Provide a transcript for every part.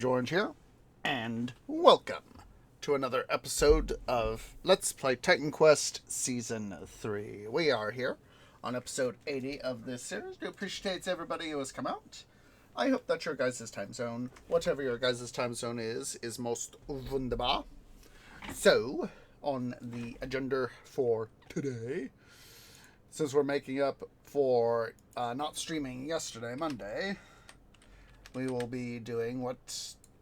George here, and welcome to another episode of Let's Play Titan Quest Season 3. We are here on episode 80 of this series. We appreciate everybody who has come out. I hope that your guys' time zone, whatever your guys' time zone is most wunderbar. So, on the agenda for today, since we're making up for not streaming yesterday, Monday, we will be doing what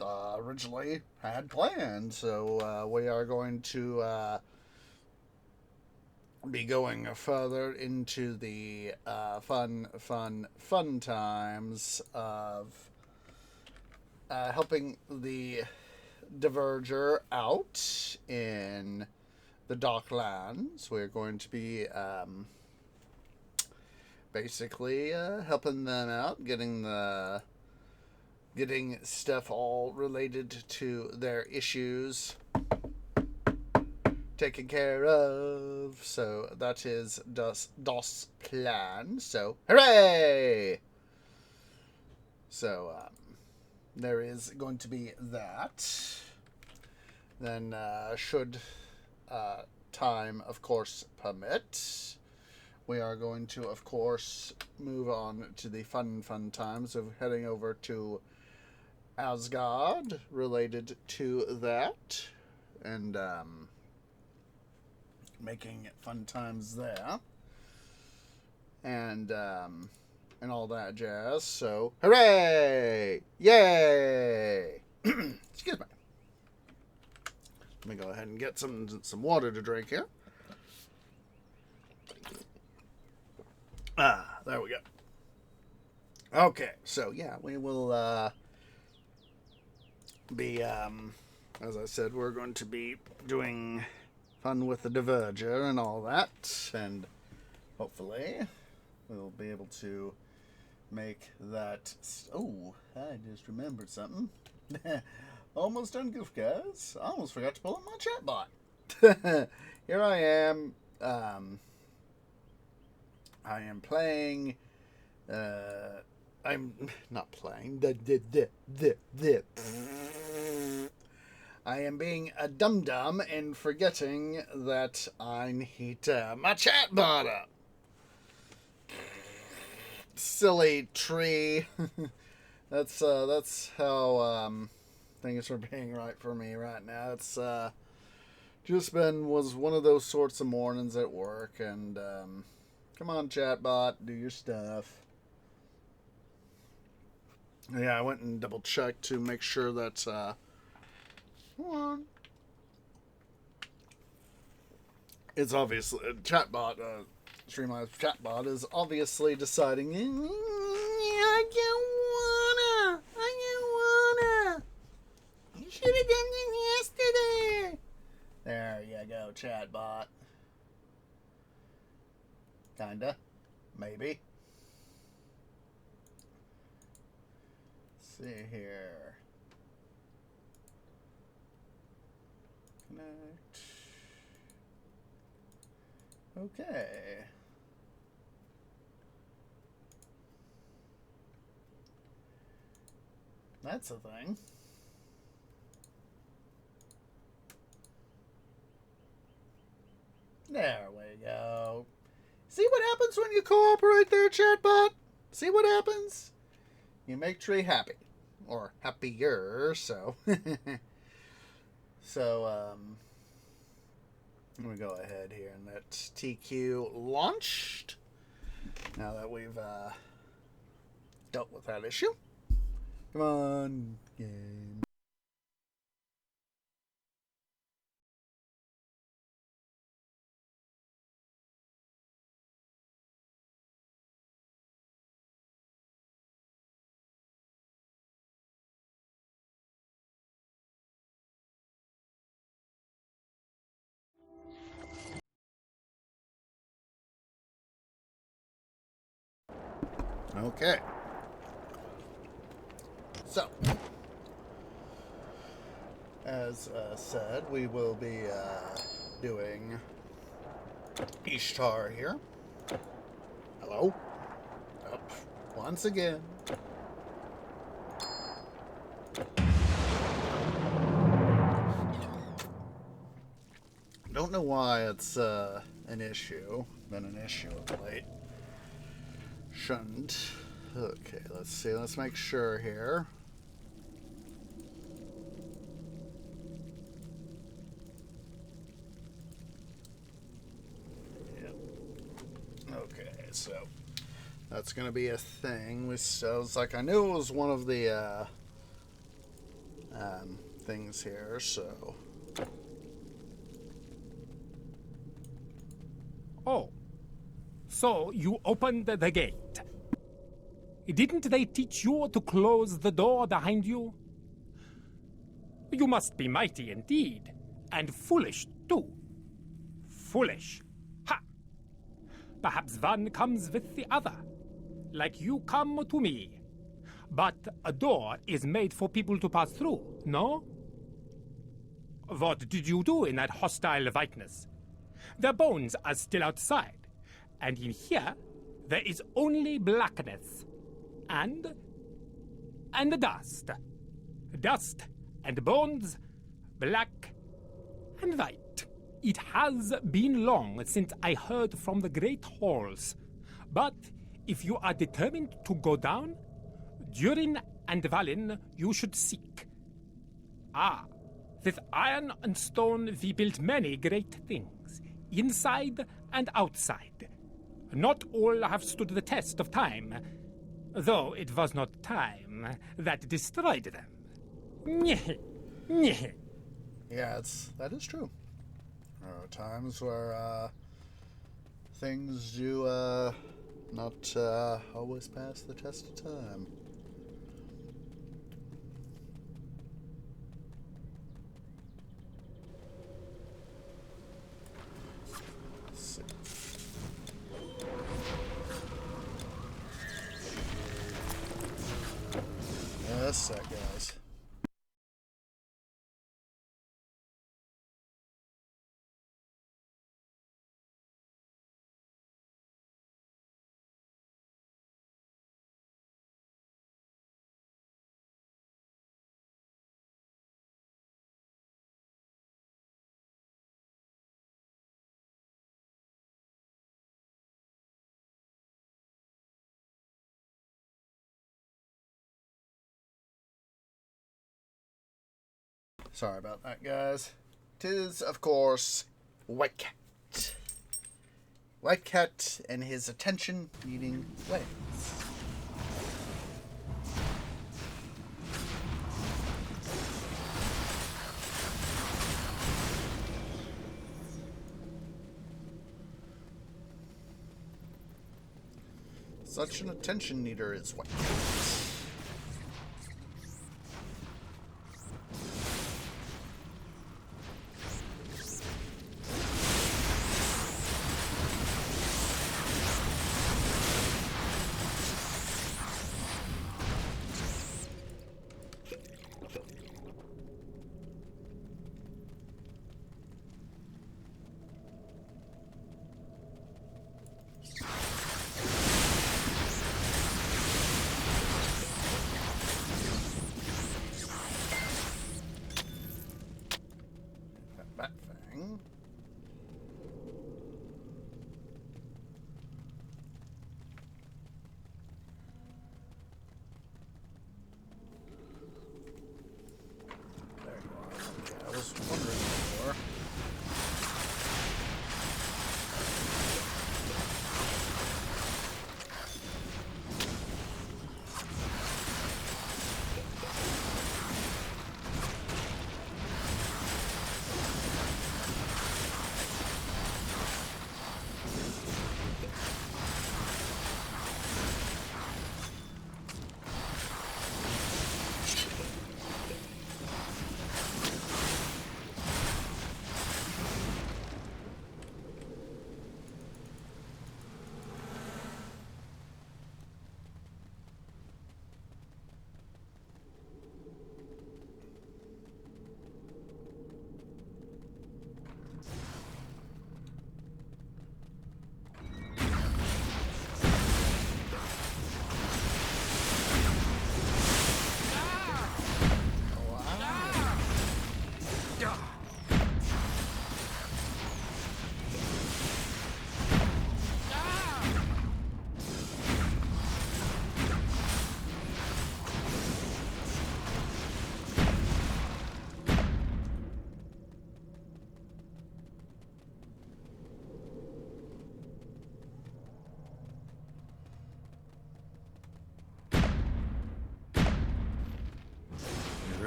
originally had planned. So we are going to be going further into the fun times of helping the Dvergr out in the Docklands. We're going to be basically helping them out, getting stuff all related to their issues taken care of. So that is das plan. So hooray! So there is going to be that. Then should time, of course, permit, we are going to, of course, move on to the fun times of heading over to Asgard related to that, and making fun times there, and all that jazz. So hooray! Yay! Excuse me. Let me go ahead and get some water to drink here. There we go. Okay, so yeah, we will be, as I said, we're going to be doing fun with the Dvergr and all that, and hopefully we'll be able to make that. Oh, I just remembered something. Almost done, goof, guys. I almost forgot to pull up my chat bot. Here I am. I am playing. I'm not playing. I am being a dum-dum and forgetting that I need my chat bot up. Silly tree. That's how things are being right for me right now. It's just was one of those sorts of mornings at work, and come on, chatbot, do your stuff. Yeah, I went and double checked to make sure that hold on. It's obviously chatbot. Streamline's chatbot is obviously deciding. I don't wanna. You should have done it yesterday. There you go, chatbot. Kinda, maybe. Let's see here. Connect. Okay. That's a thing. There we go. See what happens when you cooperate there, chatbot? See what happens? You make Tree happy. Or happier, so. So, let me go ahead here and let TQ launched. Now that we've dealt with that issue. Come on, game. Okay. So, as said, we will be doing Ishtar here. Hello? Up once again. don't know why it's an issue. Been an issue of late. Shouldn't. Okay, let's see. Let's make sure here. Yep. Okay, so that's gonna be a thing. I was like, I knew it was one of the things here, so. Oh, so you opened the gate. Didn't they teach you to close the door behind you? You must be mighty indeed, and foolish too. Foolish. Ha! Perhaps one comes with the other, like you come to me. But a door is made for people to pass through, no? What did you do in that hostile whiteness? Their bones are still outside, and in here there is only blackness. And dust. Dust and bones, black and white. It has been long since I heard from the great halls. But if you are determined to go down, Durin and Valin you should seek. Ah, with iron and stone we built many great things, inside and outside. Not all have stood the test of time, though it was not time that destroyed them. Yeah, that is true. There are times where things do not always pass the test of time. Let's see. Yes, that guys. Sorry about that, guys. 'Tis, of course, White Cat. White Cat and his attention-needing ways. Such an attention needer is White Cat.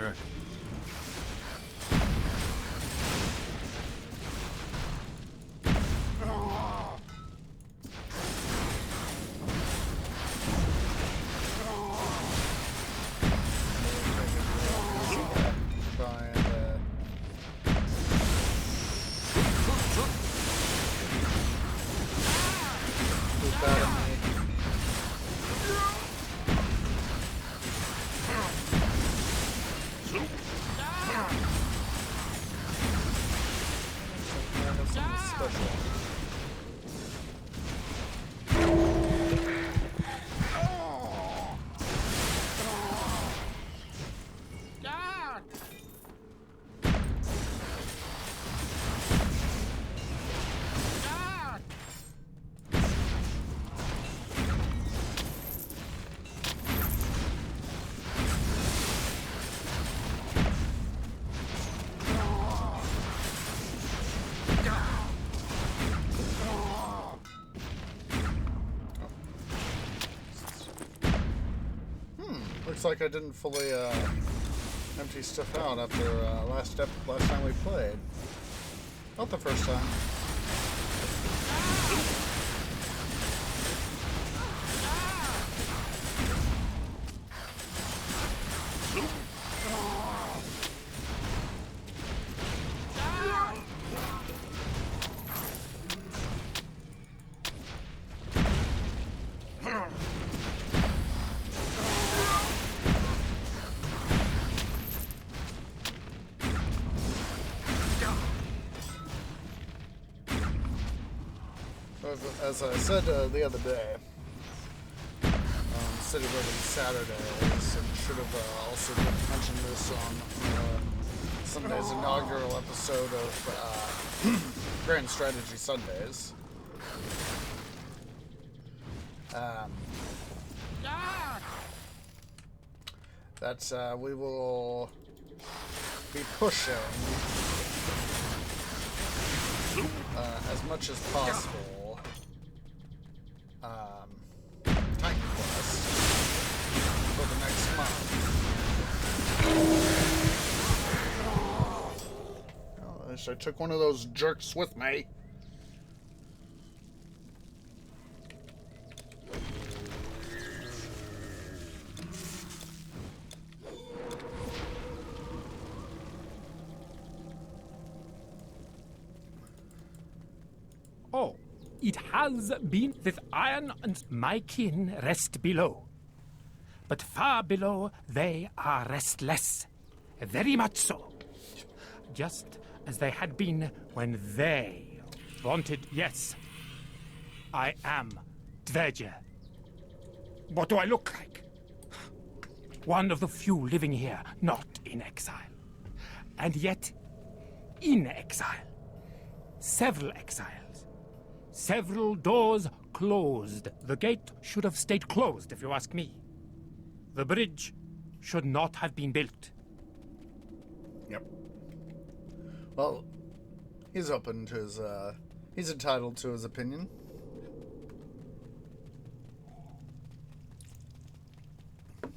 Dvergr. Try and loop out of me. I have something special. Looks like I didn't fully empty stuff out after last time we played. Not the first time. As I said the other day, City Living Saturdays, and should have also mentioned this on Sunday's inaugural episode of Grand Strategy Sundays. That we will be pushing as much as possible Titan Quest for the next month. Well, at least I took one of those jerks with me. Oh, it has been with iron and my kin rest below. But far below they are restless. Very much so. Just as they had been when they wanted, yes. I am Dvergr. What do I look like? One of the few living here, not in exile. And yet, in exile. Several exiles. Several doors closed. The gate should have stayed closed, if you ask me. The bridge should not have been built. Yep. Well, he's open to his, he's entitled to his opinion. It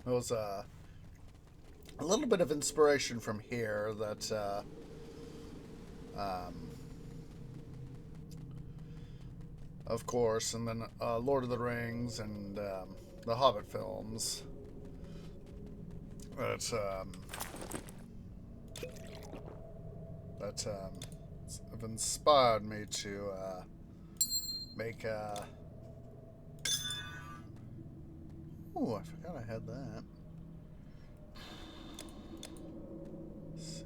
was, a little bit of inspiration from here that, of course, and then Lord of the Rings and the Hobbit films. That have inspired me to make ooh, I forgot I had that. Let's see.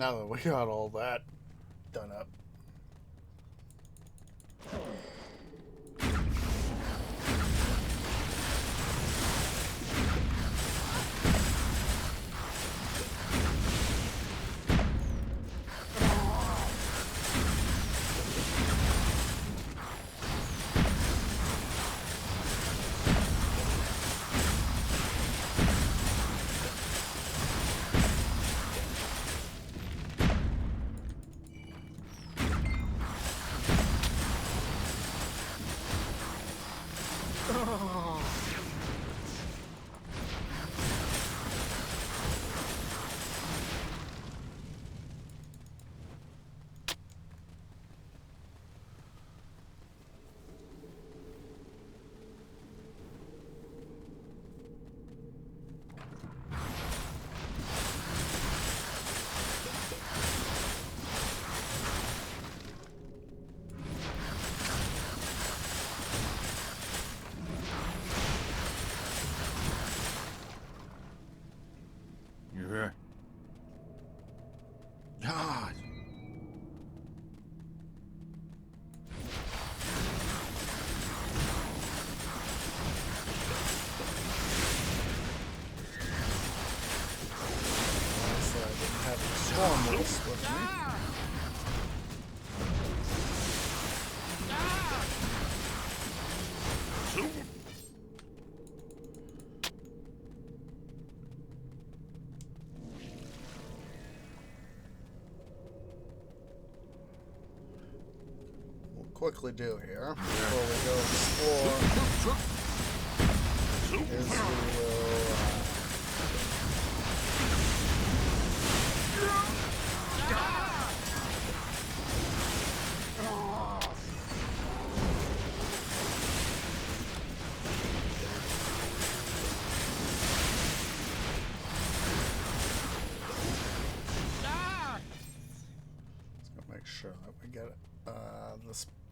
Now that we got all that done up. God. So I didn't have the storm wolves with me. Quickly do here before we go explore is we will let's make sure that we get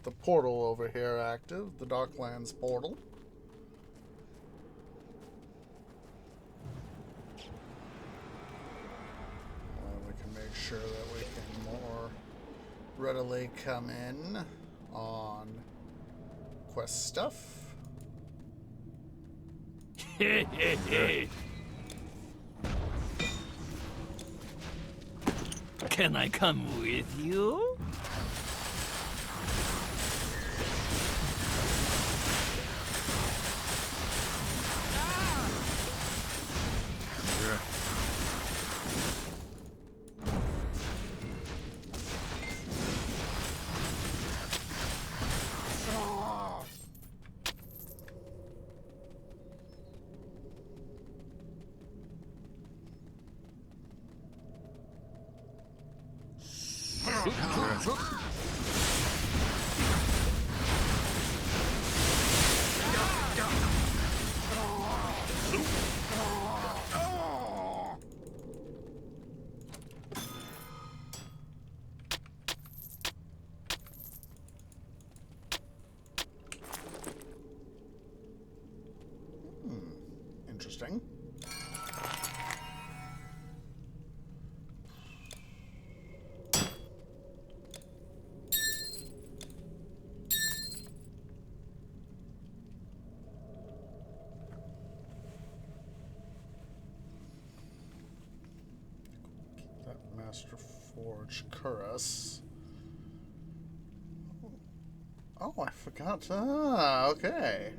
the portal over here active, the Docklands portal. We can make sure that we can more readily come in on quest stuff. Can I come with you? Interesting. Keep that Master Forge Cuirass. Oh, I forgot. Ah, okay.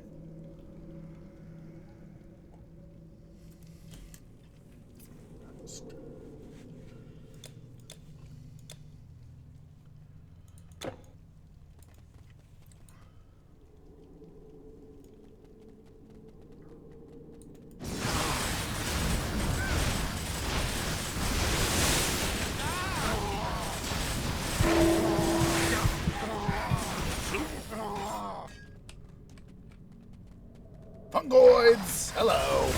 Fungoids! Hello!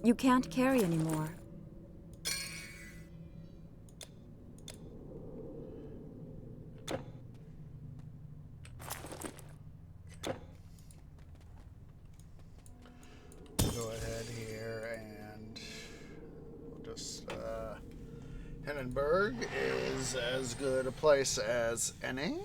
You can't carry anymore. Dvergr is as good a place as any.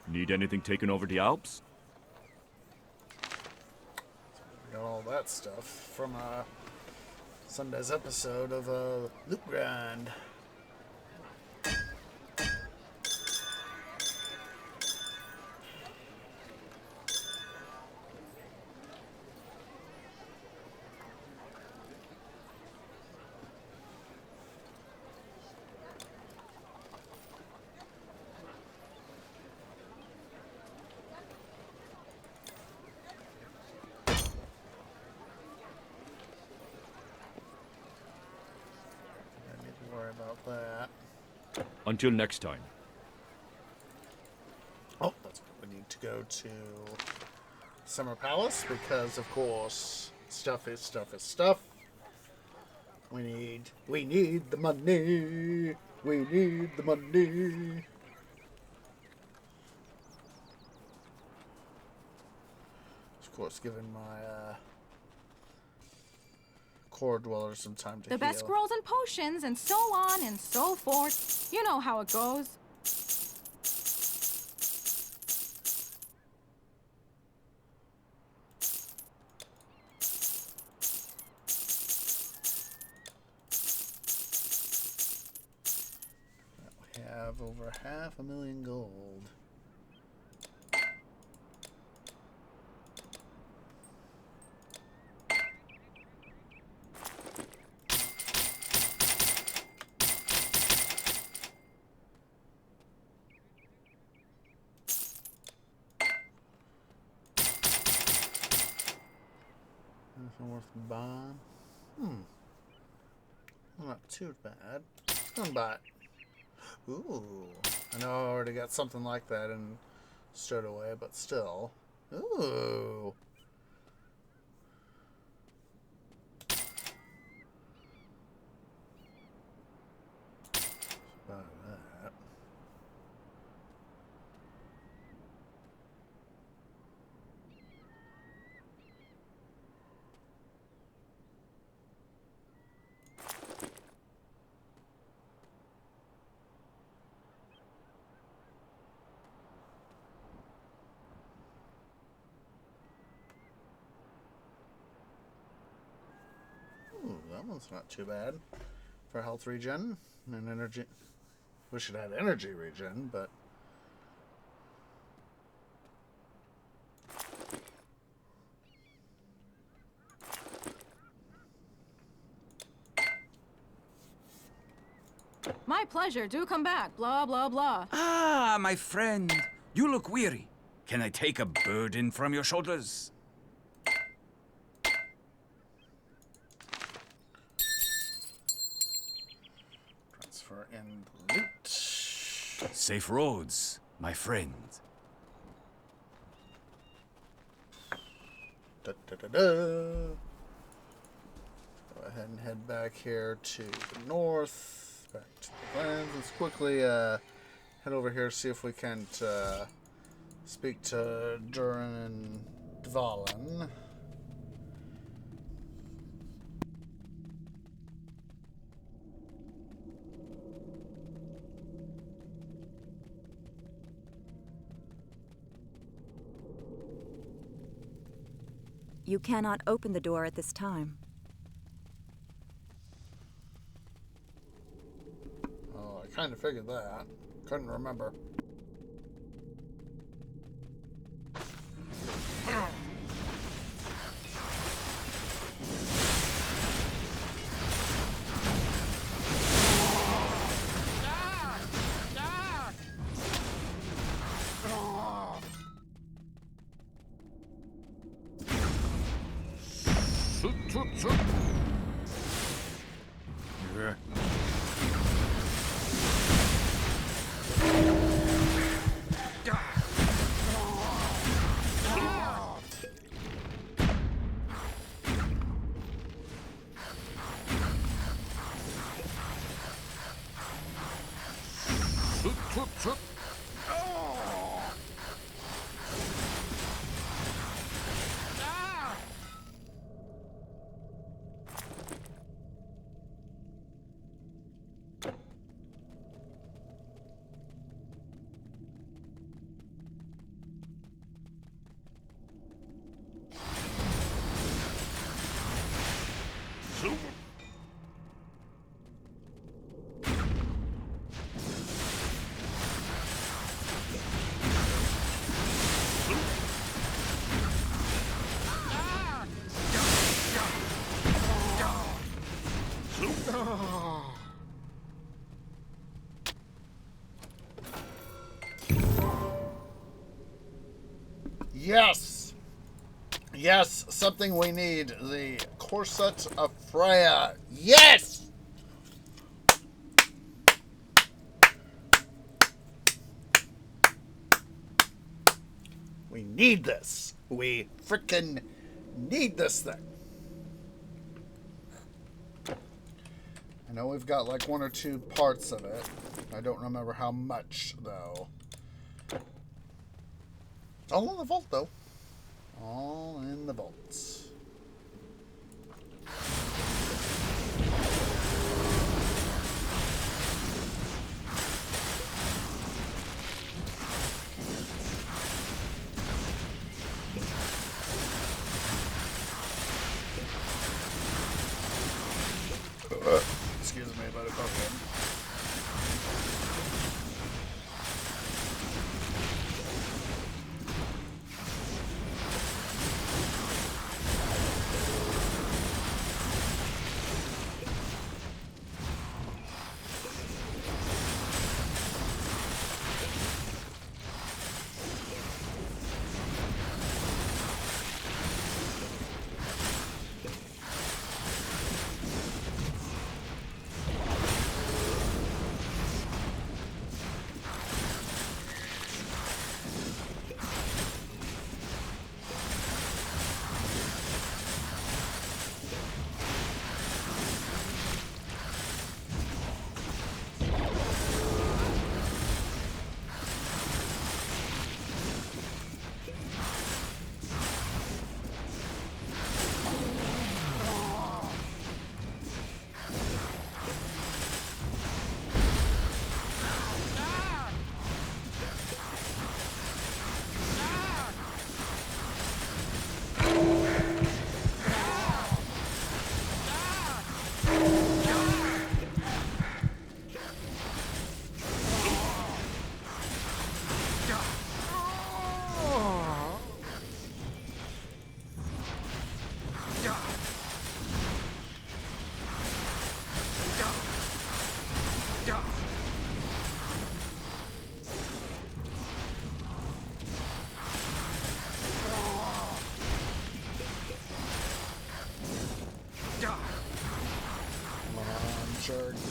Need anything taken over the Alps? Got all that stuff from Sunday's episode of Loop Grind. About that. Until next time. Oh, that's we need to go to Summer Palace because, of course, stuff is stuff. We need the money. We need the money. Of course, giving my core dwellers some time to The heal. best scrolls and potions and so on and so forth. You know how it goes. We have over 500,000 gold. Nothing worth buying. Not too bad. Gonna buy it. Ooh. I know I already got something like that and stowed away, but still. Ooh. Buy that. Ooh, that one's not too bad for health regen and energy. Wish it had energy regen, but My pleasure. Do come back. Blah, blah, blah. Ah, my friend. You look weary. Can I take a burden from your shoulders? transfer in the loot. Safe roads, my friend. Da, da, da, da. Go ahead and head back here to the north, back to the lands. Let's quickly head over here, see if we can't speak to Durin and Dvalin. You cannot open the door at this time. Oh, I kind of figured that. Couldn't remember. Yes! Yes, something we need. The Corset of Freya. Yes! We need this. We frickin' need this thing. I know we've got like 1 or 2 parts of it. I don't remember how much, though. It's all in the vault, though. All in the vaults. Excuse me, but it's okay.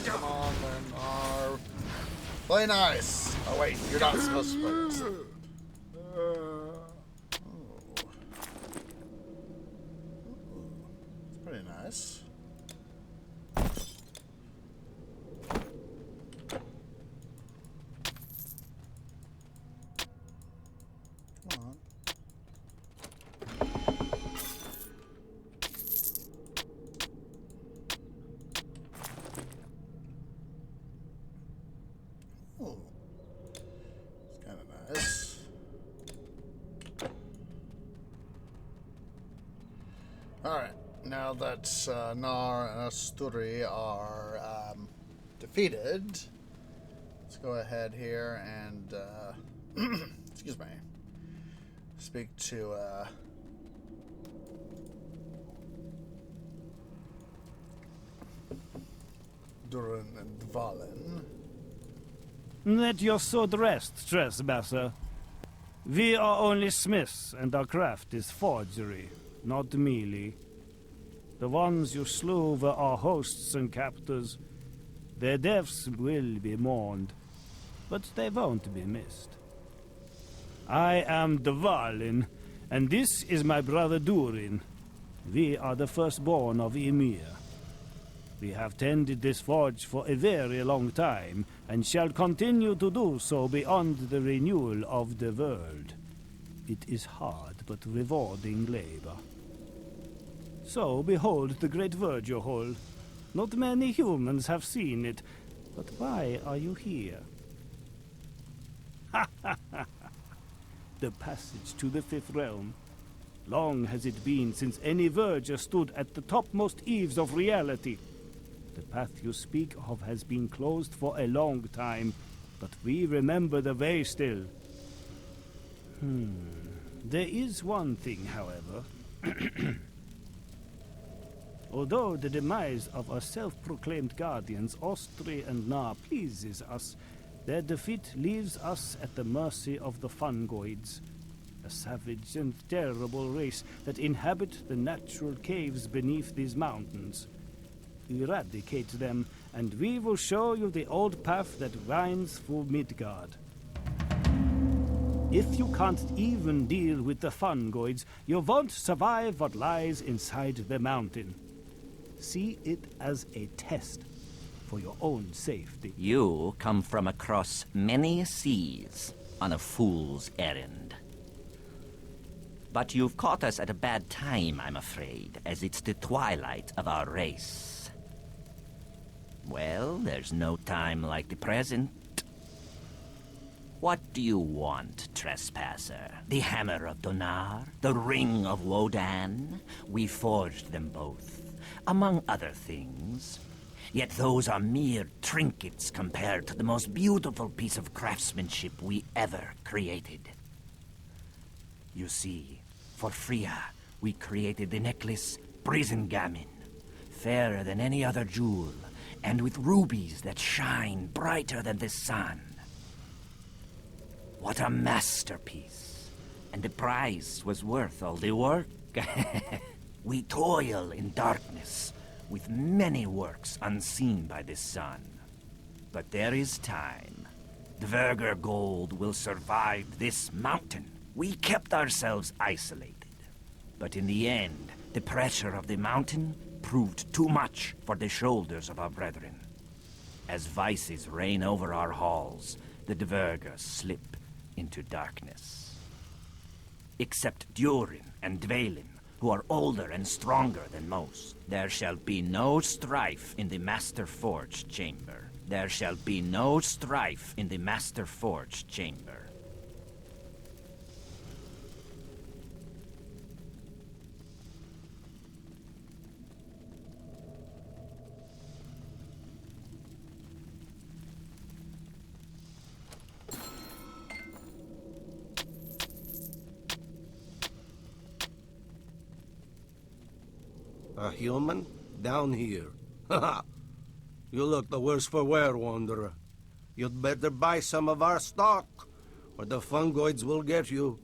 Come on, then. Play nice. Oh, wait. You're not supposed to play this. It's pretty nice. Come on. Oh, it's kind of nice. Alright, now that Nar and Asturi are defeated, let's go ahead here and, excuse me, speak to, Durin and Dvalin. Let your sword rest, trespasser. We are only smiths, and our craft is forgery, not melee. The ones you slew were our hosts and captors. Their deaths will be mourned, but they won't be missed. I am Dvalin, and this is my brother Durin. We are the firstborn of Ymir. We have tended this forge for a very long time, and shall continue to do so beyond the renewal of the world. It is hard but rewarding labor. So behold the great Dvergr hole. Not many humans have seen it, but why are you here? Ha ha ha! The passage to the fifth realm. Long has it been since any Dvergr stood at the topmost eaves of reality. The path you speak of has been closed for a long time, but we remember the way still. There is one thing, however. Although the demise of our self-proclaimed guardians, Ostri and Nar, pleases us, their defeat leaves us at the mercy of the fungoids. a savage and terrible race that inhabit the natural caves beneath these mountains. Eradicate them, and we will show you the old path that winds through Midgard. If you can't even deal with the fungoids, you won't survive what lies inside the mountain. See it as a test for your own safety. You come from across many seas on a fool's errand. But you've caught us at a bad time, I'm afraid, as it's the twilight of our race. Well, there's no time like the present. What do you want, trespasser? The hammer of Donar? The ring of Wodan? We forged them both, among other things. Yet those are mere trinkets compared to the most beautiful piece of craftsmanship we ever created. You see, for Freya, we created the necklace Brisingamen, fairer than any other jewel, and with rubies that shine brighter than the sun. What a masterpiece! And the prize was worth all the work. We toil in darkness, with many works unseen by the sun. But there is time. Dvergr gold will survive this mountain. We kept ourselves isolated. But in the end, the pressure of the mountain proved too much for the shoulders of our brethren. As vices reign over our halls, the Dvergr slip into darkness. Except Durin and Dvalin, who are older and stronger than most, there shall be no strife in the Master Forge chamber. There shall be no strife in the Master Forge chamber. A human? Down here. Haha. You look the worse for wear, Wanderer. You'd better buy some of our stock, or the fungoids will get you.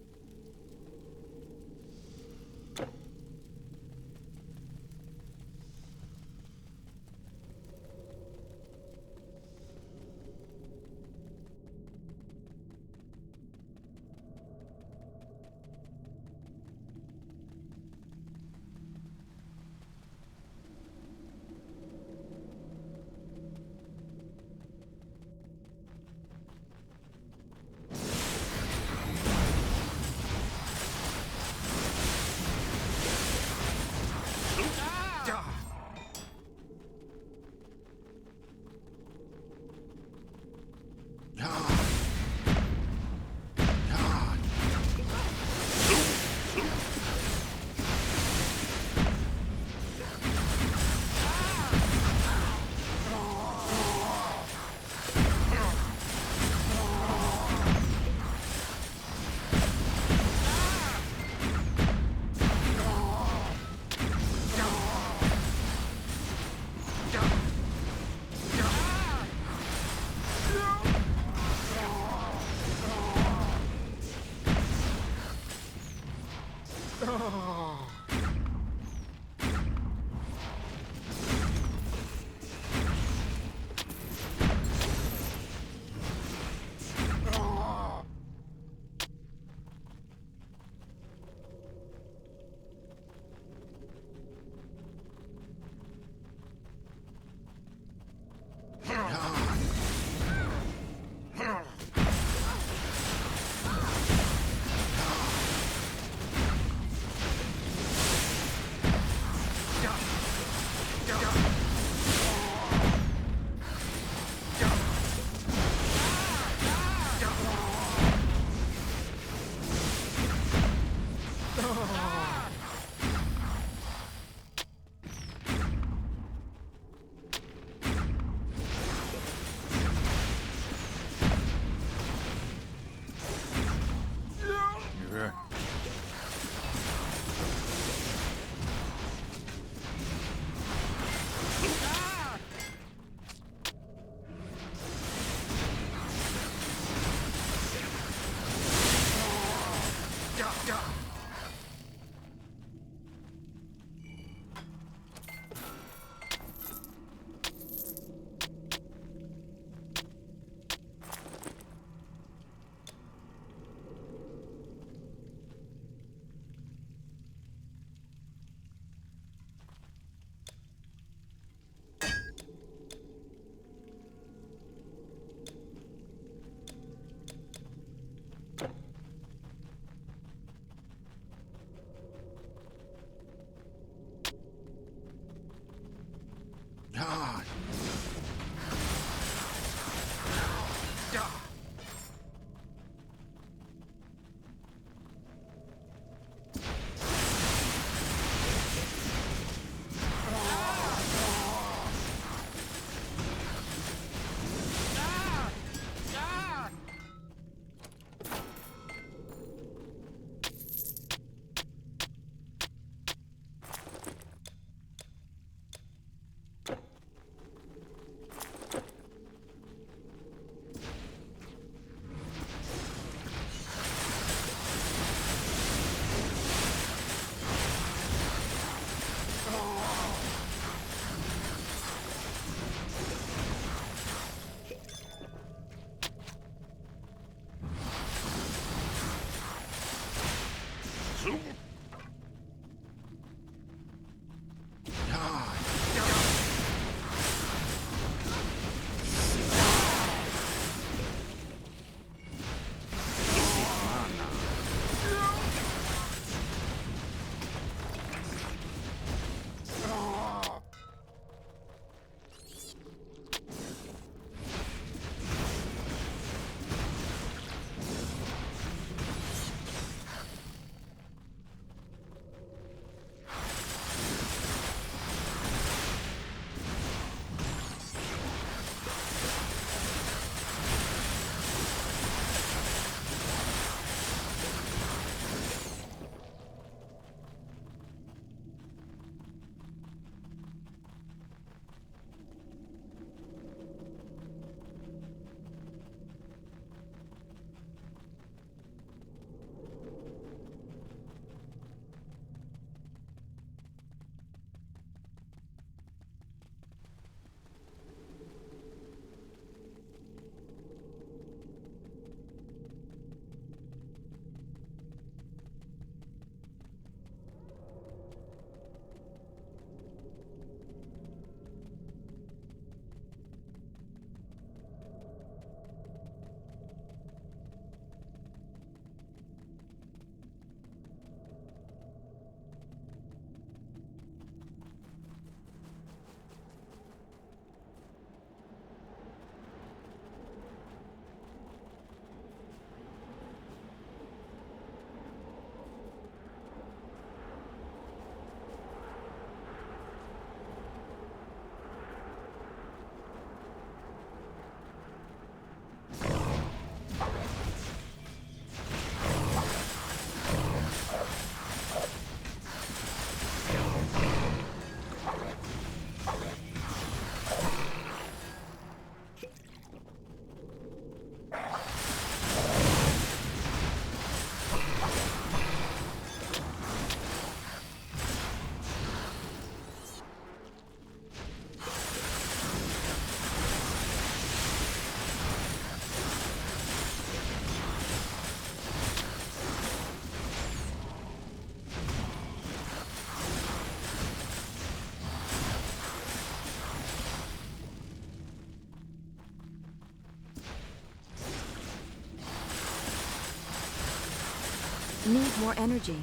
Need more energy.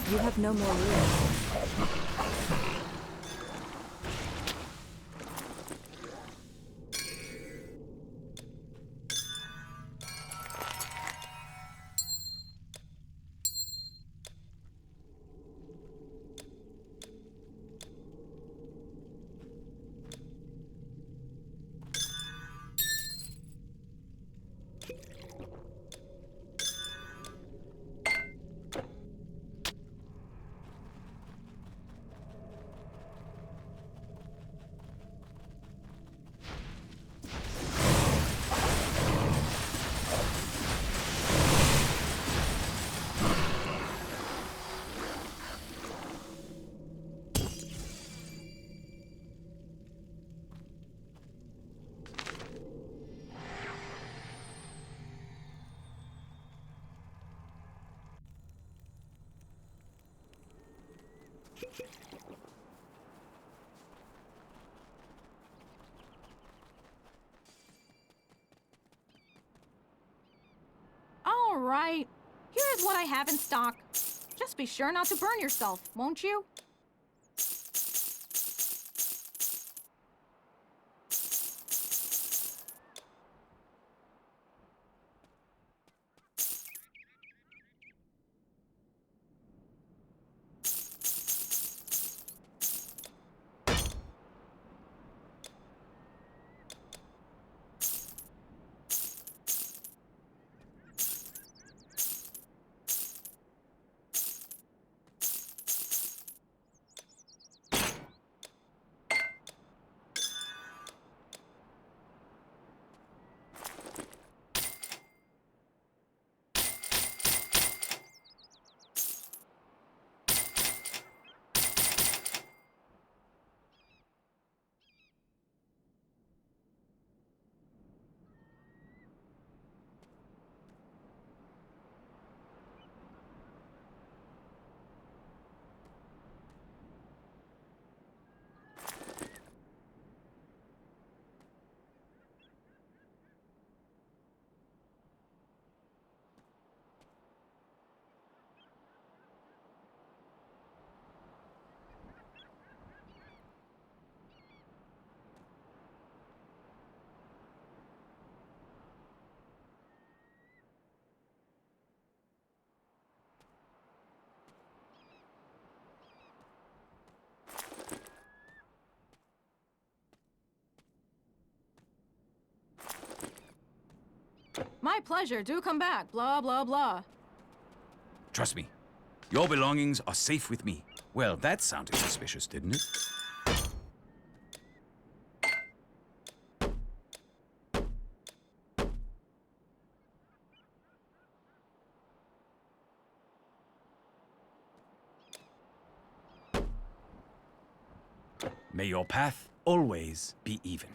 You have no more room. All right. Here's what I have in stock. Just be sure not to burn yourself, won't you? My pleasure. Do come back. Blah, blah, blah. Trust me, your belongings are safe with me. Well, that sounded suspicious, didn't it? May your path always be even.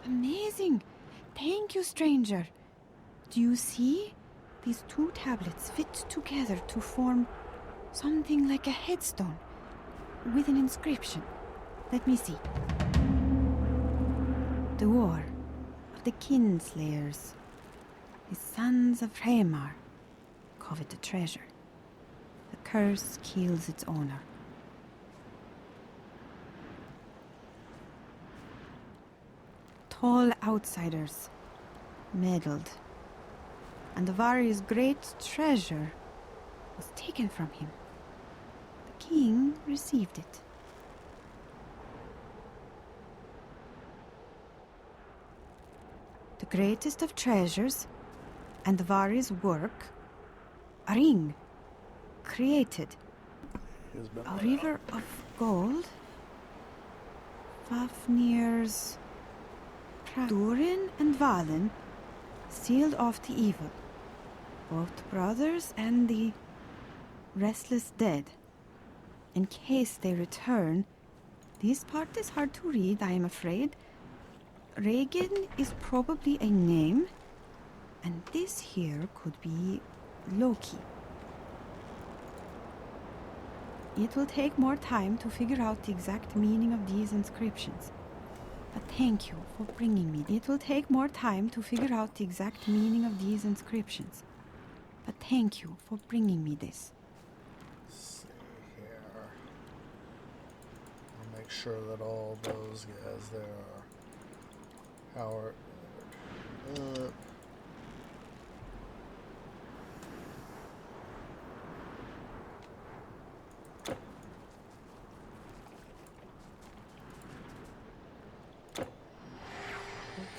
Amazing! Thank you, stranger. Do you see? These two tablets fit together to form something like a headstone with an inscription. Let me see. The war of the kinslayers. The sons of Hreimar covet the treasure. The curse kills its owner. Tall outsiders, meddled, and the Dvergr's great treasure was taken from him. The king received it. The greatest of treasures and the Dvergr's work, a ring created, a river of gold, Fafnir's Durin and Valen sealed off the evil, both brothers and the restless dead. In case they return, this part is hard to read, I am afraid. Regin is probably a name, and this here could be Loki. It will take more time to figure out the exact meaning of these inscriptions. But thank you for bringing me. It will take more time to figure out the exact meaning of these inscriptions. But thank you for bringing me this. Let's see here. I'll make sure that all those guys there are Howard.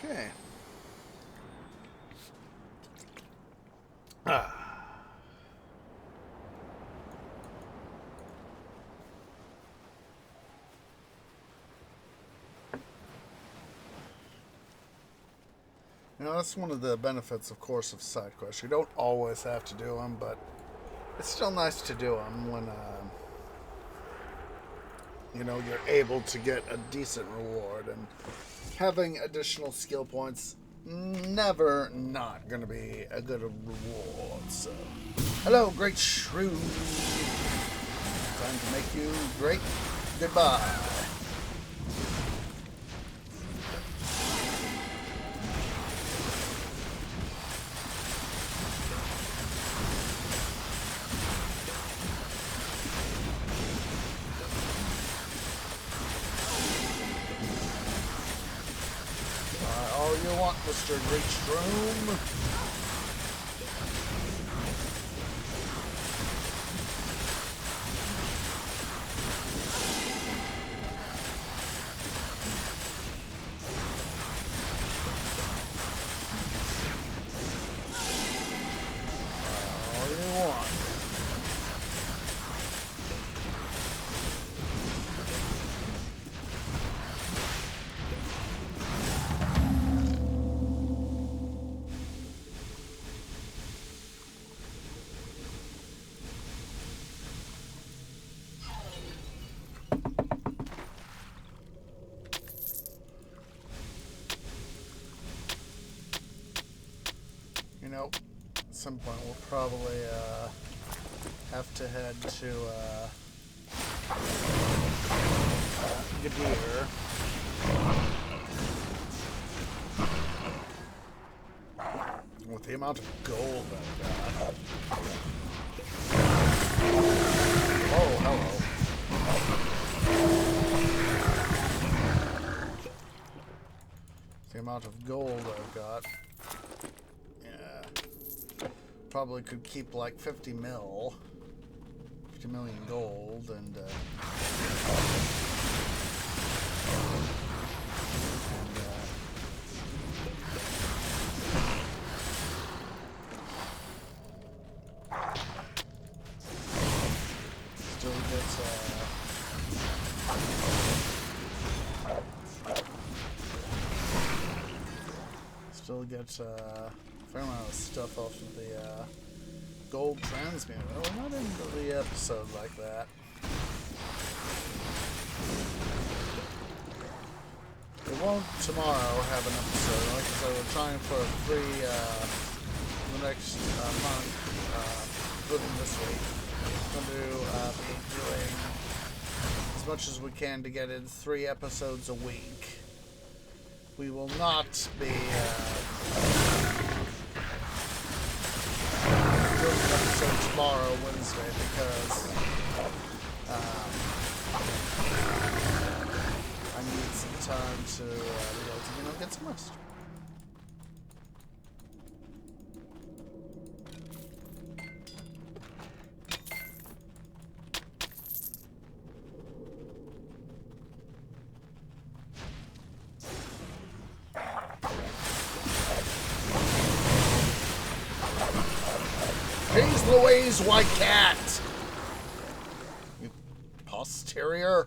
Okay. You know, that's one of the benefits, of course, of side quests. You don't always have to do them, but it's still nice to do them when, you know, you're able to get a decent reward. And having additional skill points, never not going to be a good reward. So, hello, great shrew. Time to make you great. Goodbye. All you want, Mr. Greatstrom. You know, at some point we'll probably have to head to Yggdrasil. With the amount of gold I've got. Oh, hello. The amount of gold I've got. Yeah. Probably could keep like 50 million gold and still gets a fair amount of stuff off of the gold transmitter. We're not into the episode like that. We won't tomorrow have an episode. Like I said, we're trying for a free the next month, including this week. We're going to be doing as much as we can to get in 3 episodes a week. We will not be doing an episode tomorrow, Wednesday, because I need some time to be able to, get some rest. He's Louise White Cat! You posterior.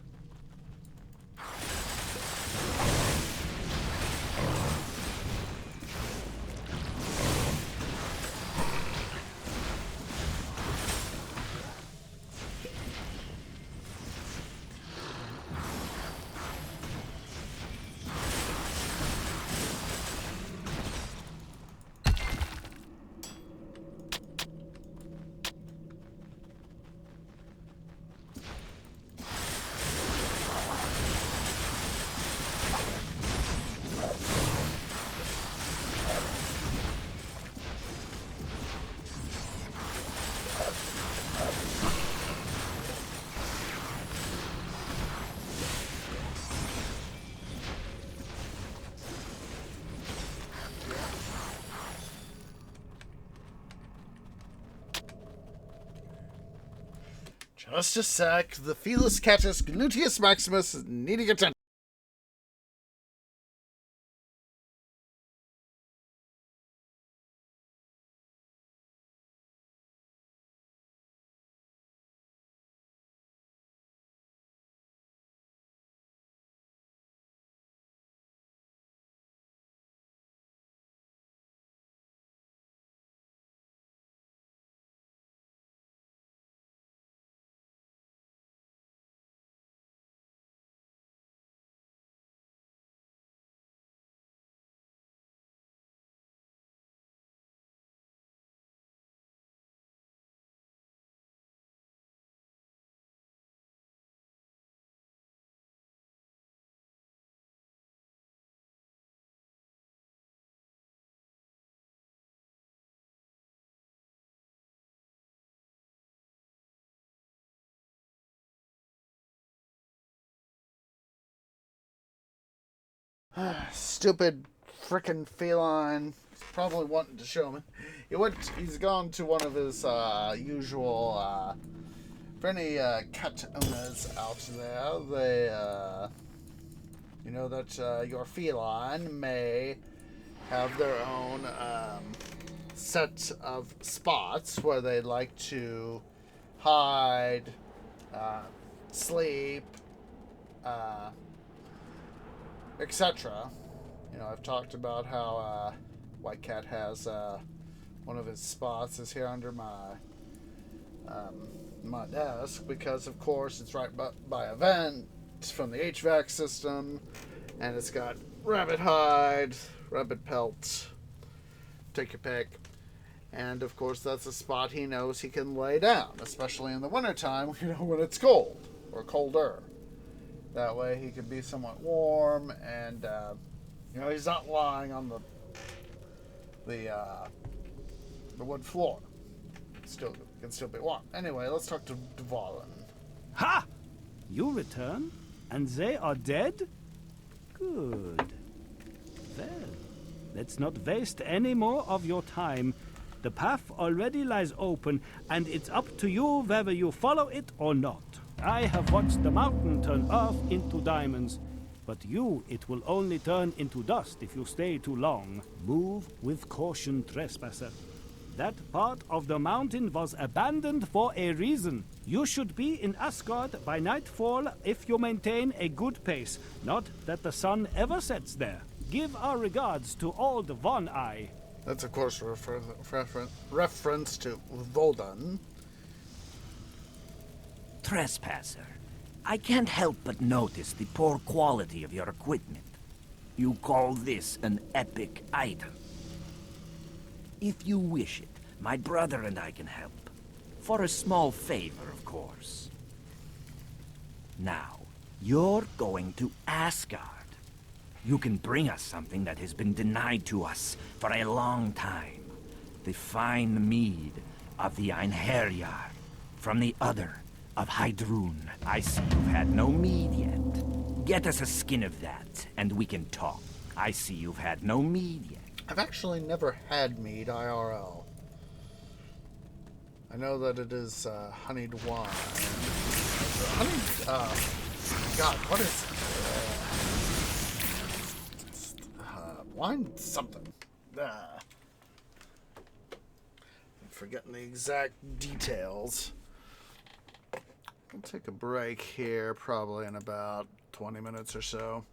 Just a sec. The Felis Catus Gluteus Maximus is needing attention. Stupid frickin' feline. He's probably wanting to show me. He's gone to one of his usual. For any cat owners out there, they you know that your feline may have their own set of spots where they like to hide, sleep, etc. You know, I've talked about how White Cat has one of his spots is here under my my desk because, of course, it's right by a vent from the HVAC system, and it's got rabbit hide, rabbit pelt, take your pick. And, of course, that's a spot he knows he can lay down, especially in the wintertime, when it's cold, or colder. That way he can be somewhat warm, and, he's not lying on the wood floor. Can still be warm. Anyway, let's talk to Dvalin. Ha! You return? And they are dead? Good. Well, let's not waste any more of your time. The path already lies open, and it's up to you whether you follow it or not. I have watched the mountain turn earth into diamonds, but it will only turn into dust if you stay too long. Move with caution, trespasser. That part of the mountain was abandoned for a reason. You should be in Asgard by nightfall if you maintain a good pace. Not that the sun ever sets there. Give our regards to old Von Eye. That's, of course, reference to Voldan. Trespasser, I can't help but notice the poor quality of your equipment. You call this an epic item? If you wish it, my brother and I can help. For a small favor, of course. Now, you're going to Asgard. You can bring us something that has been denied to us for a long time. The fine mead of the Einherjar, from the udder of Heidrun. I see you've had no mead yet. Get us a skin of that, and we can talk. I see you've had no mead yet. I've actually never had mead IRL. I know that it is honeyed wine. God, what is wine something? I'm forgetting the exact details. We'll take a break here, probably in about 20 minutes or so.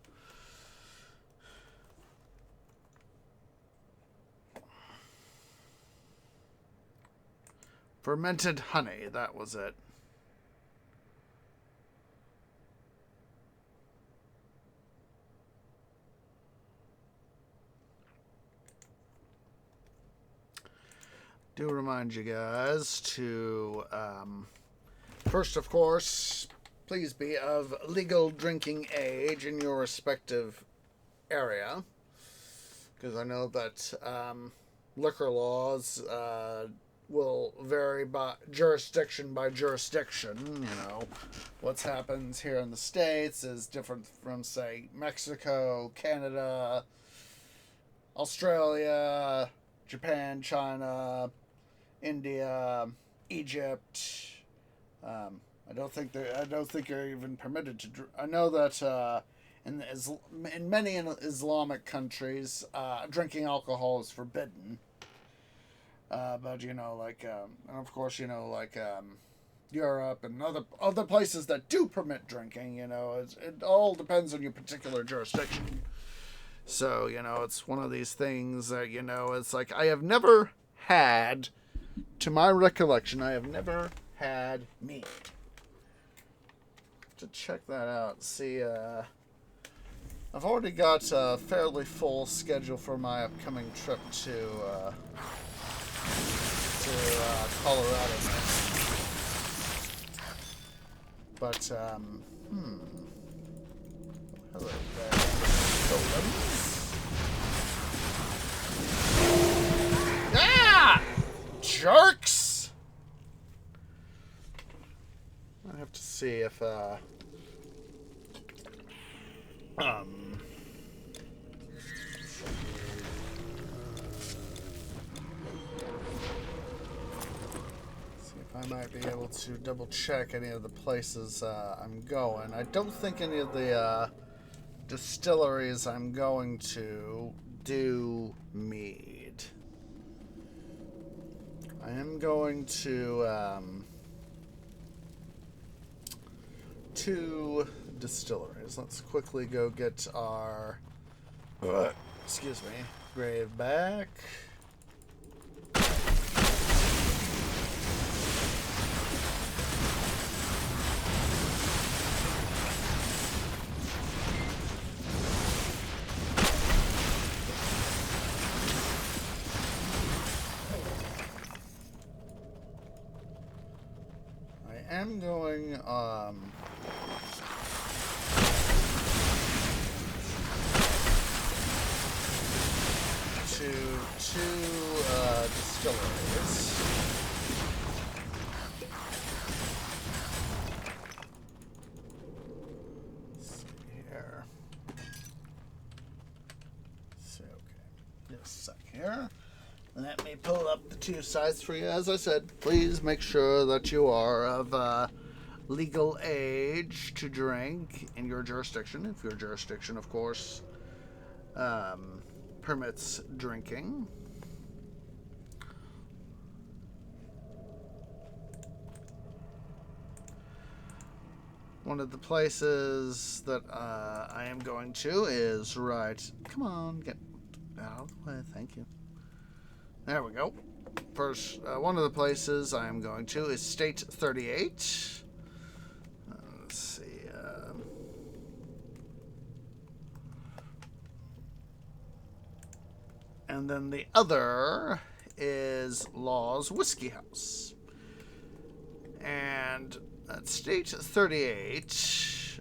Fermented honey, that was it. Do remind you guys to, first, of course, please be of legal drinking age in your respective area. Because I know that liquor laws will vary by jurisdiction. What happens here in the States is different from, say, Mexico, Canada, Australia, Japan, China, India, Egypt. I don't think you're even permitted to. I know that in many Islamic countries, drinking alcohol is forbidden. But and of course, Europe and other places that do permit drinking, it all depends on your particular jurisdiction. So, it's one of these things that, it's like I have never had, to my recollection, I have never had meat. To check that out, see, I've already got a fairly full schedule for my upcoming trip to Colorado next. But, hello there. Ah! Jerks! I have to see if, I might be able to double check any of the places I'm going. I don't think any of the distilleries I'm going to do mead. I am going to two distilleries. Let's quickly go get our grave back. am going to two distilleries. Let's see here. So, okay. Just a sec here. Let me pull up the two sites for you. As I said, please make sure that you are of legal age to drink in your jurisdiction. If your jurisdiction, of course, permits drinking. One of the places that I am going to is right. Come on, get out of the way. Thank you. There we go. First, one of the places I am going to is State 38. Let's see. And then the other is Law's Whiskey House. And at State 38,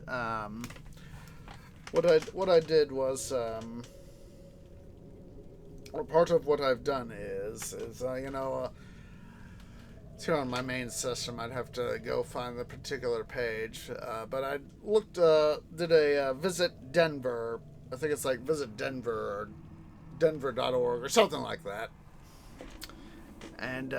what I did was, or part of what I've done is you know, it's here on my main system. I'd have to go find the particular page, but I looked, did a visit Denver. I think it's like Visit Denver or Denver.org or something like that. And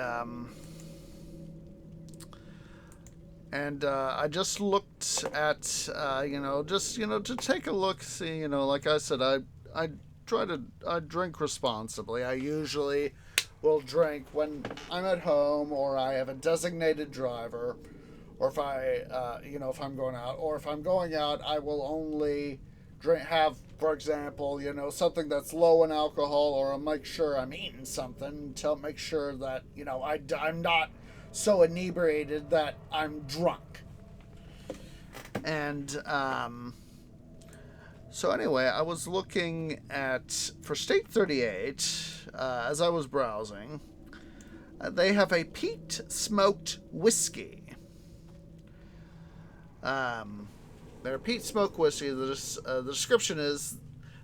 I just looked at, you know, just, you know, to take a look, see, you know, like I said, I drink responsibly. I usually will drink when I'm at home or I have a designated driver, or if I, you know, if I'm going out, or if I'm going out, I will only have, for example, you know, something that's low in alcohol, or I'll make sure I'm eating something to make sure that, you know, I'm not so inebriated that I'm drunk. And, so anyway, I was looking at, for State 38, as I was browsing, they have a peat smoked whiskey. Their peat smoked whiskey, the description is,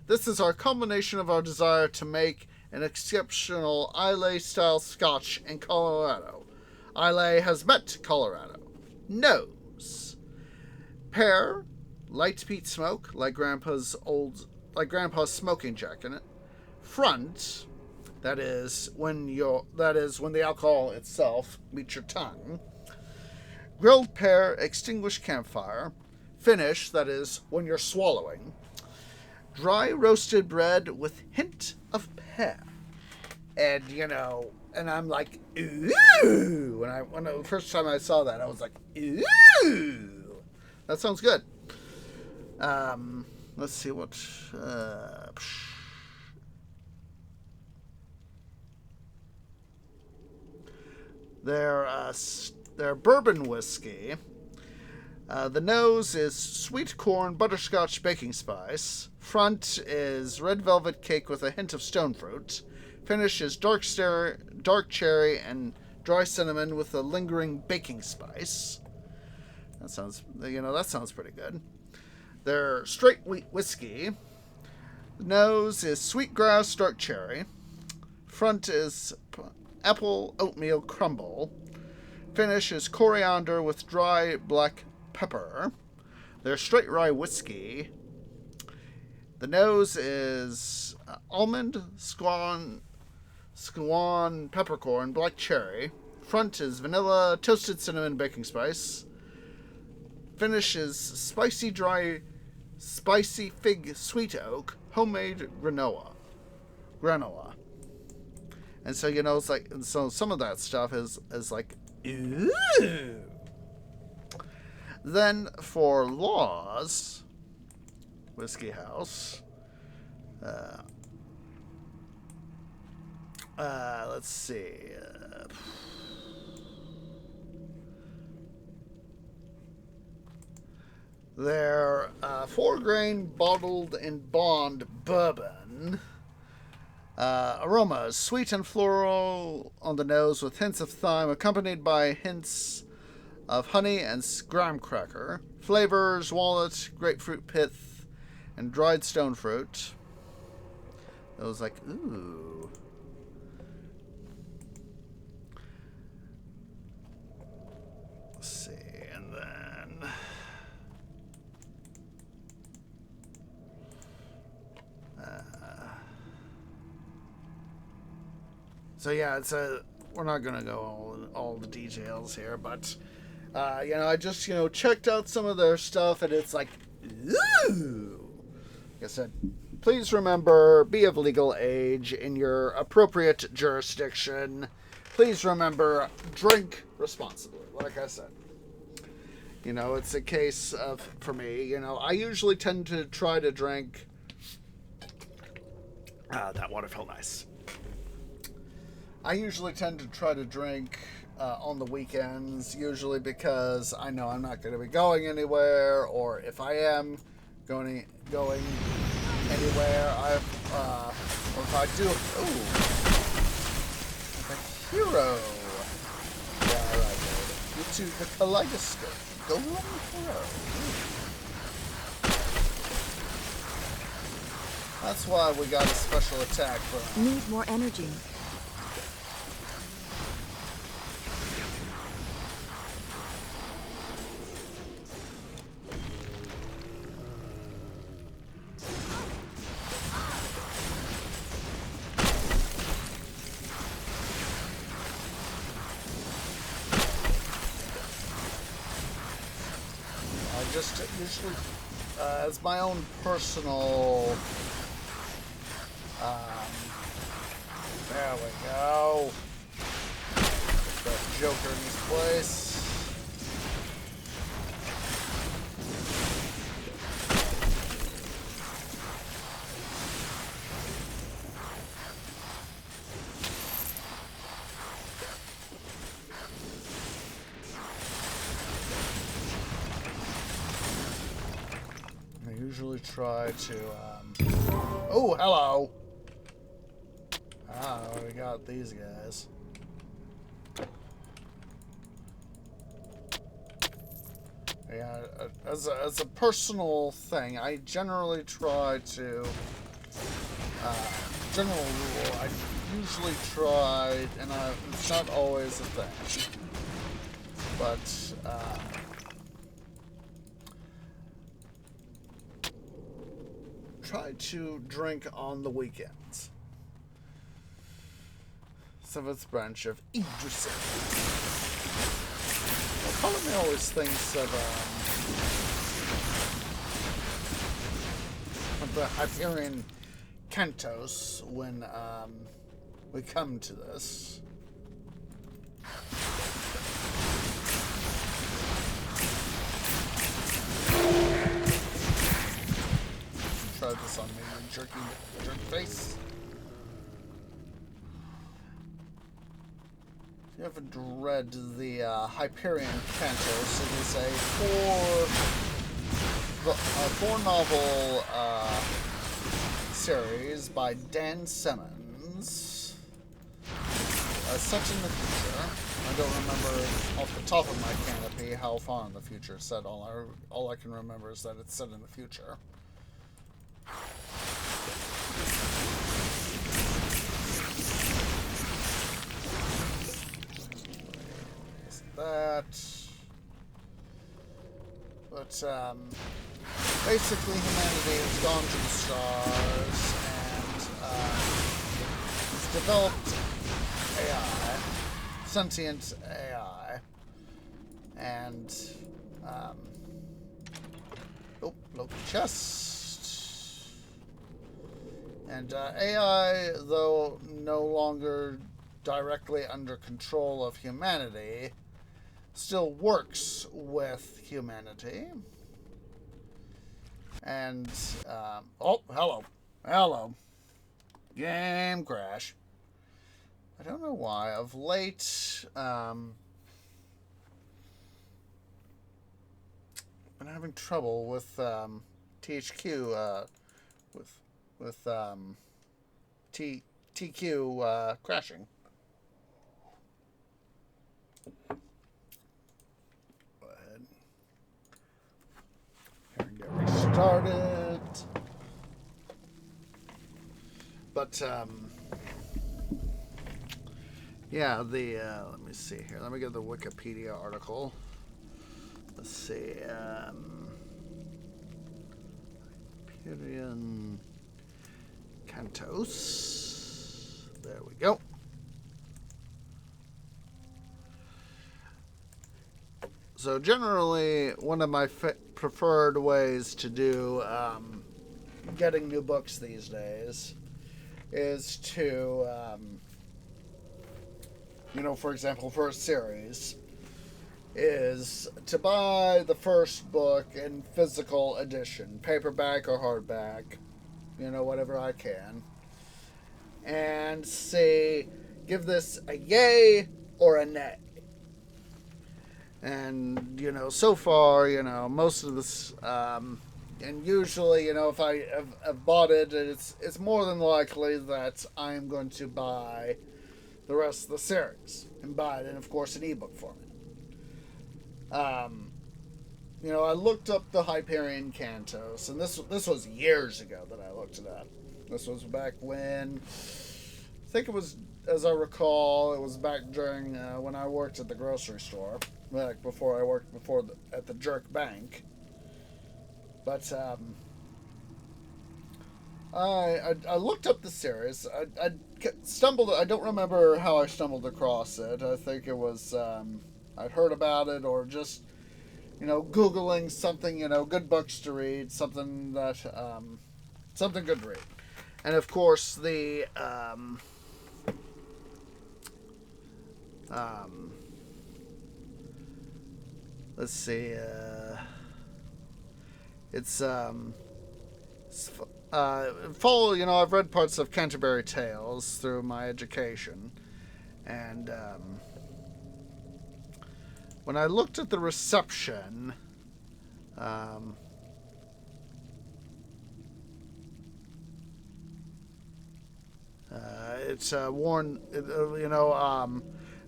this is our culmination of our desire to make an exceptional Islay-style scotch in Colorado. Islay has met Colorado. Nose. Pear, light peat smoke, like Grandpa's smoking jacket. Front, that is when the alcohol itself meets your tongue. Grilled pear, extinguished campfire. Finish, that is when you're swallowing. Dry roasted bread with hint of pear. And, you know, and I'm like, ooh! When the first time I saw that, I was like, ooh! That sounds good. Let's see what, their bourbon whiskey. The nose is sweet corn, butterscotch, baking spice. Front is red velvet cake with a hint of stone fruit. Finish is dark cherry and dry cinnamon with a lingering baking spice. That sounds pretty good. Their straight wheat whiskey. The nose is sweetgrass, dark cherry. Front is apple oatmeal crumble. Finish is coriander with dry black pepper. Their straight rye whiskey. The nose is almond, squawn, peppercorn, black cherry. Front is vanilla, toasted cinnamon, baking spice. Finish is spicy fig sweet oak, homemade granola. And so, you know, it's like, so some of that stuff is like, ooh. Then for Law's Whiskey House, let's see. Their 4-grain bottled in bond bourbon. Aromas, sweet and floral on the nose with hints of thyme, accompanied by hints of honey and graham cracker. Flavors: walnut, grapefruit pith, and dried stone fruit. It was like, ooh. Let's see, and then... So yeah, it's a... We're not going to go all the details here, but... you know, I just, checked out some of their stuff, and it's like, ooh! Like I said, please remember, be of legal age in your appropriate jurisdiction. Please remember, drink responsibly, like I said. You know, it's a case of, for me, I usually tend to try to drink... that water felt nice. I usually tend to try to drink on the weekends, usually because I know I'm not going to be going anywhere, or if I am going anywhere, or if I do, like a hero. Yeah, right there. You to the kaleidoscope. Go on hero. That's why we got a special attack for him. Need more energy. Just usually, as my own personal, there we go. Put that Joker in his place. Usually try to, oh, hello! We got these guys. Yeah, as a personal thing, I generally try to, general rule, I usually try, and it's not always a thing, but, try to drink on the weekends. 7th branch of Yggdrasil. Well, part of me always thinks of the Hyperion Cantos when we come to this. Try this on me, you jerk face. If you haven't read the Hyperion Cantos, it is a four novel series by Dan Simmons. Set in the future. I don't remember off the top of my canopy how far in the future it's set. All I can remember is that it's set in the future. That, but basically humanity has gone to the stars and has developed AI, sentient AI, and local chest. And AI, though no longer directly under control of humanity, still works with humanity. And, oh, hello. Game crash. I don't know why. Of late, been having trouble with, THQ, with TQ, crashing. But, yeah, let me see here. Let me get the Wikipedia article. Let's see, Hyperion Cantos. There we go. So generally, one of my preferred ways to do getting new books these days is to, for example, for a series, is to buy the first book in physical edition, paperback or hardback, whatever I can, and say, give this a yay or a nay. And, so far, most of this, and usually, if I have bought it, it's more than likely that I'm going to buy the rest of the series and buy it in, of course, an ebook format. I looked up the Hyperion Cantos, and this was years ago that I looked it up. This was back when, I think it was, as I recall, it was back during when I worked at the grocery store, like before I worked at the Jerk Bank. But I looked up the series. I stumbled. I don't remember how I stumbled across it. I think it was I'd heard about it, or just Googling something, good books to read, something that something good to read, and of course the let's see, it's follow. I've read parts of Canterbury Tales through my education, and when I looked at the reception, it's worn.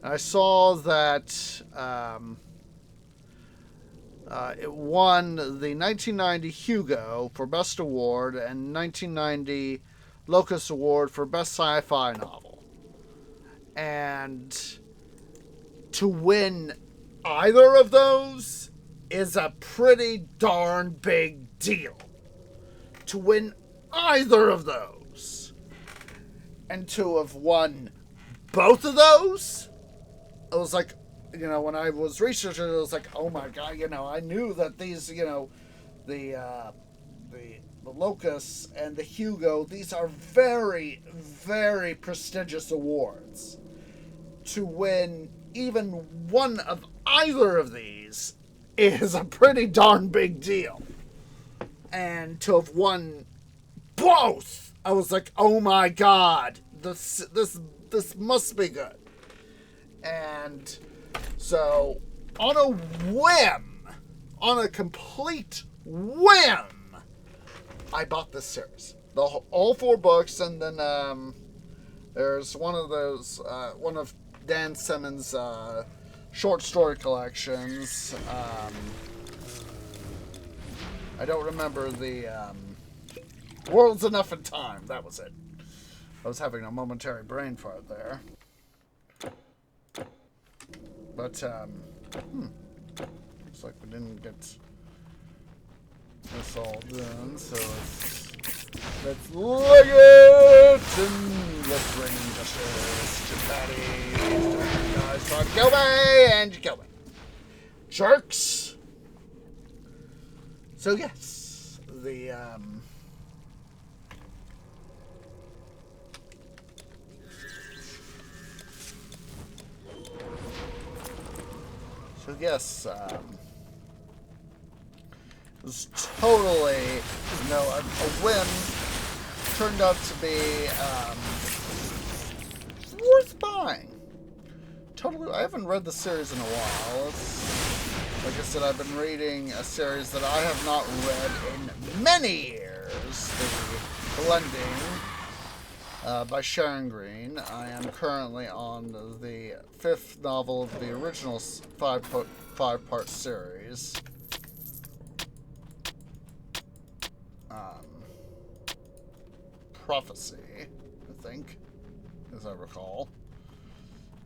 I saw that it won the 1990 Hugo for Best Award and 1990 Locus Award for Best Sci-Fi Novel. And to win either of those is a pretty darn big deal. To win either of those. And to have won both of those, I was like, when I was researching it, I was like, oh my god, I knew that these, the Locus and the Hugo, these are very, very prestigious awards. To win even one of either of these is a pretty darn big deal. And to have won both, I was like, oh my god, this must be good. And so, on a whim, on a complete whim, I bought this series. All 4 books, and then there's one of those, one of Dan Simmons' short story collections. I don't remember the World's Enough in Time. That was it. I was having a momentary brain fart there. But, looks like we didn't get this all done, so let's look it, and let's bring justice to baddies. You guys try to kill me, and you kill me. Jerks! So, yes, So yes, it was totally, a whim. Turned out to be worth buying. Totally, I haven't read the series in a while. Like I said, I've been reading a series that I have not read in many years. The Blending by Sharon Green. I am currently on the 5th novel of the original 5-part series. Prophecy, I think, as I recall.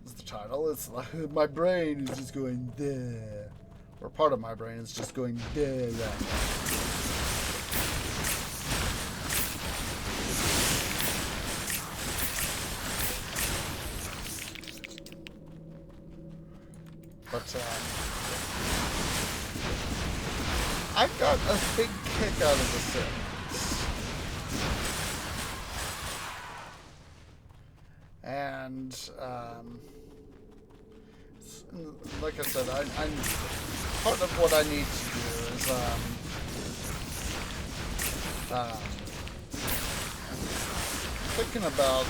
Is the title. It's like my brain is just going there. Or part of my brain is just going there. But I got a big kick out of the series. And like I said, I'm part of what I need to do is thinking about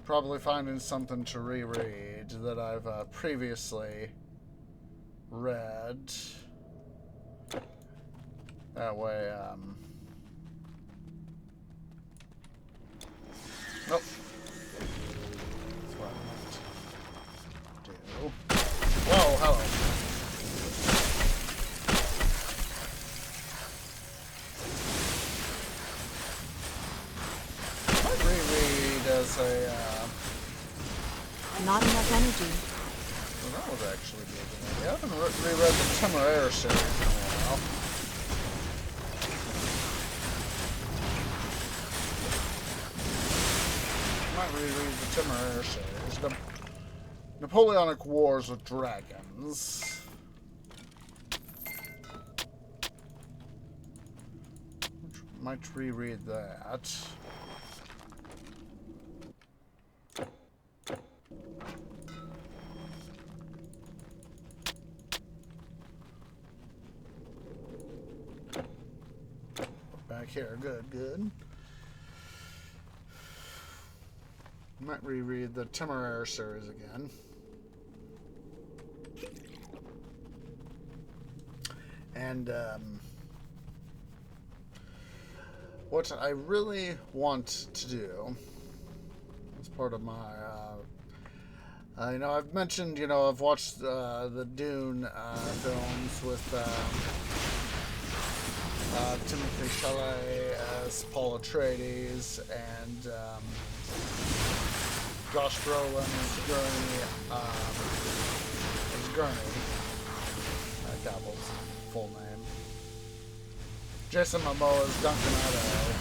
probably finding something to reread that I've previously read. That way, nope. That's what I meant to do. Whoa, hello. I might reread as a, Not enough energy. well, that was actually good to me. I haven't reread the Temeraire series in a while. Might reread the Temeraire series. The Napoleonic Wars with Dragons. Might reread that. Back here, good. Might reread the Temeraire series again. And what I really want to do as part of my you know, I've mentioned, you know, I've watched the Dune films with Timothy Chalamet as Paul Atreides and Josh Brolin as Gurney. Dabble's full name. Jason Momoa as Duncan Idaho.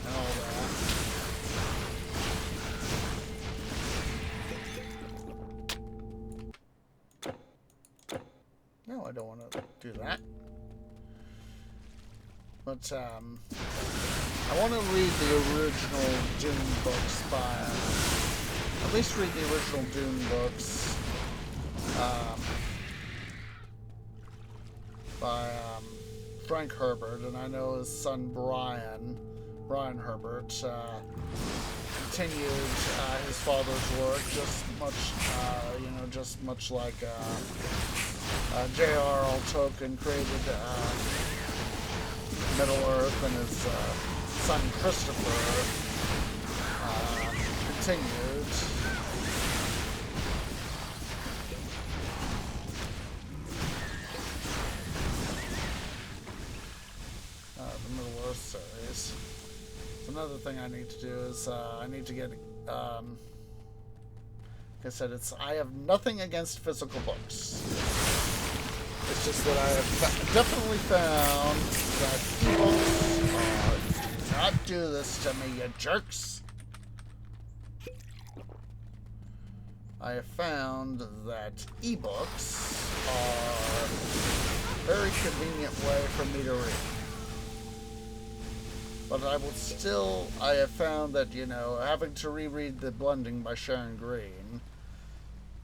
And all that. No, I don't want to do that. But, I want to read the original Dune books by, at least read the original Dune books, by, Frank Herbert, and I know his son Brian Herbert, continued, his father's work, just much like, J.R.R. Tolkien created, Middle-earth, and his son Christopher continued. The Middle-earth series. So another thing I need to do is I need to get, like I said, I have nothing against physical books. It's just that I have definitely found that ebooks do not do this to me, you jerks. I have found that ebooks are a very convenient way for me to read. But I have found that, you know, having to reread The Blending by Sharon Green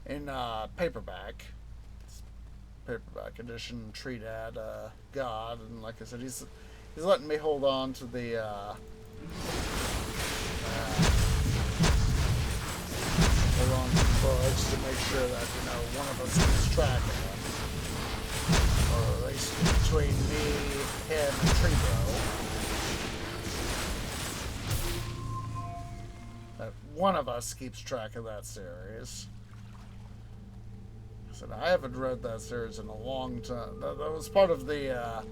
in paperback edition, Trinidad, God, and like I said, he's letting me hold on to the books to make sure that, you know, one of us keeps track of them, or at least between me, him, and Treebro, that one of us keeps track of that series. So I haven't read that series in a long time. That was part of the, I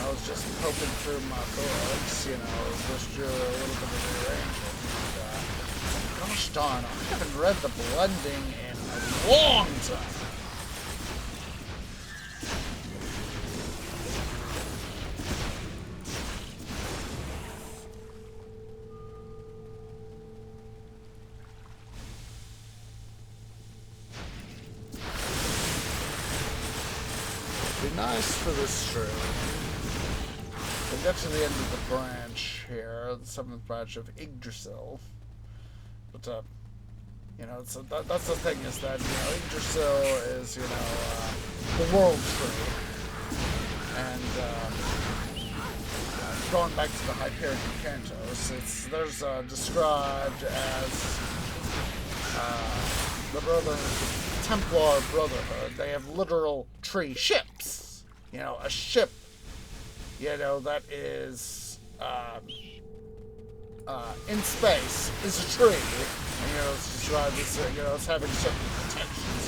was just poking through my books, just do a little bit of rearranging. Gosh darn, I haven't read the blending in a long time. Nice for this tree. We got to the end of the branch here, the 7th branch of Yggdrasil. But, that's the thing is that, Yggdrasil is, the world tree. And, going back to the Hyperion Cantos, there's described as, the Templar Brotherhood. They have literal tree ships. A ship, that is, in space is a tree. And, it's described as, it's having certain protections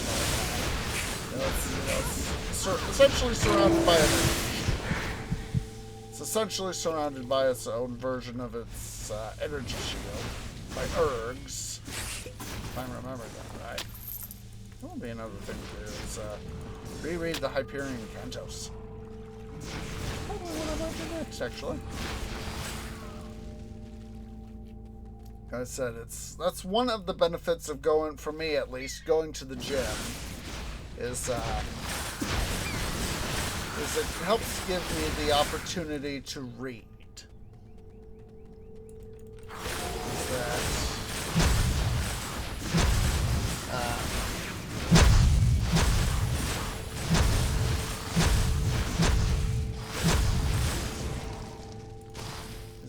and all that. It's essentially surrounded by It's essentially surrounded by its own version of its energy shield by ergs. If I remember that right. That would be another thing to do is reread the Hyperion Cantos. Probably what I'd like to do next, actually. Like I said, that's one of the benefits of going, for me at least, going to the gym is it helps give me the opportunity to read.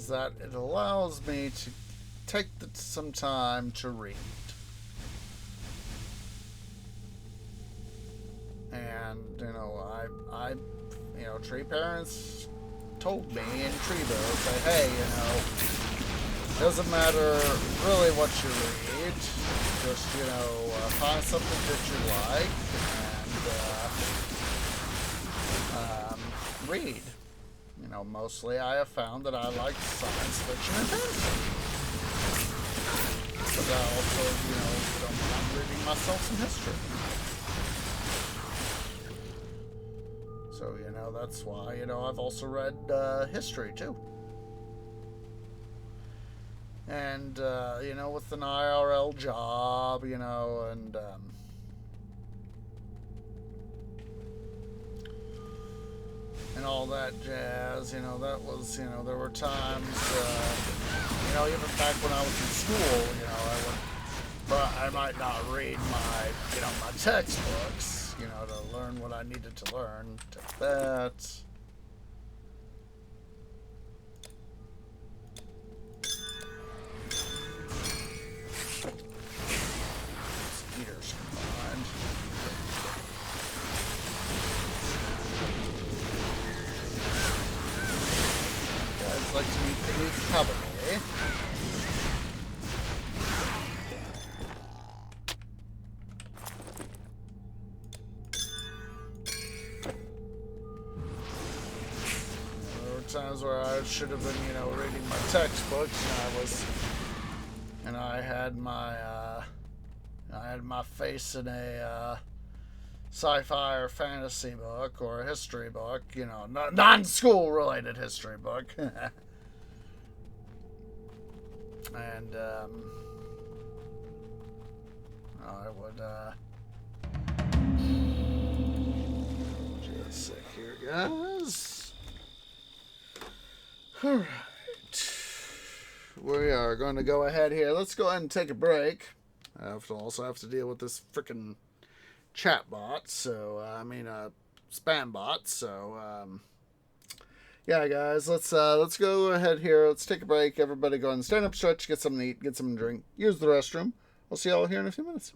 That it allows me to take some time to read. And, tree parents told me in tree bill, say, hey, doesn't matter really what you read, just, find something that you like, and, read. Mostly I have found that I like science fiction and fantasy. But I also, don't mind reading myself some history. So, that's why, I've also read history, too. And, with an IRL job, and, and all that jazz, that was, there were times, even back when I was in school, I might not read my, my textbooks, to learn what I needed to learn. Take that. Mosquitoes combined. Guys like to meet the new cavalry. Times where I should have been, reading my textbooks, and I had my face in a sci-fi or fantasy book or a history book, non-school related history book, and I would just a sec here, guys. Alright. We are going to go ahead here. Let's go ahead and take a break. I also have to deal with this freaking chat bot. So, spam bot. So, yeah, guys, let's go ahead here. Let's take a break. Everybody go and stand up, stretch, get something to eat, get something to drink, use the restroom. I'll see y'all here in a few minutes.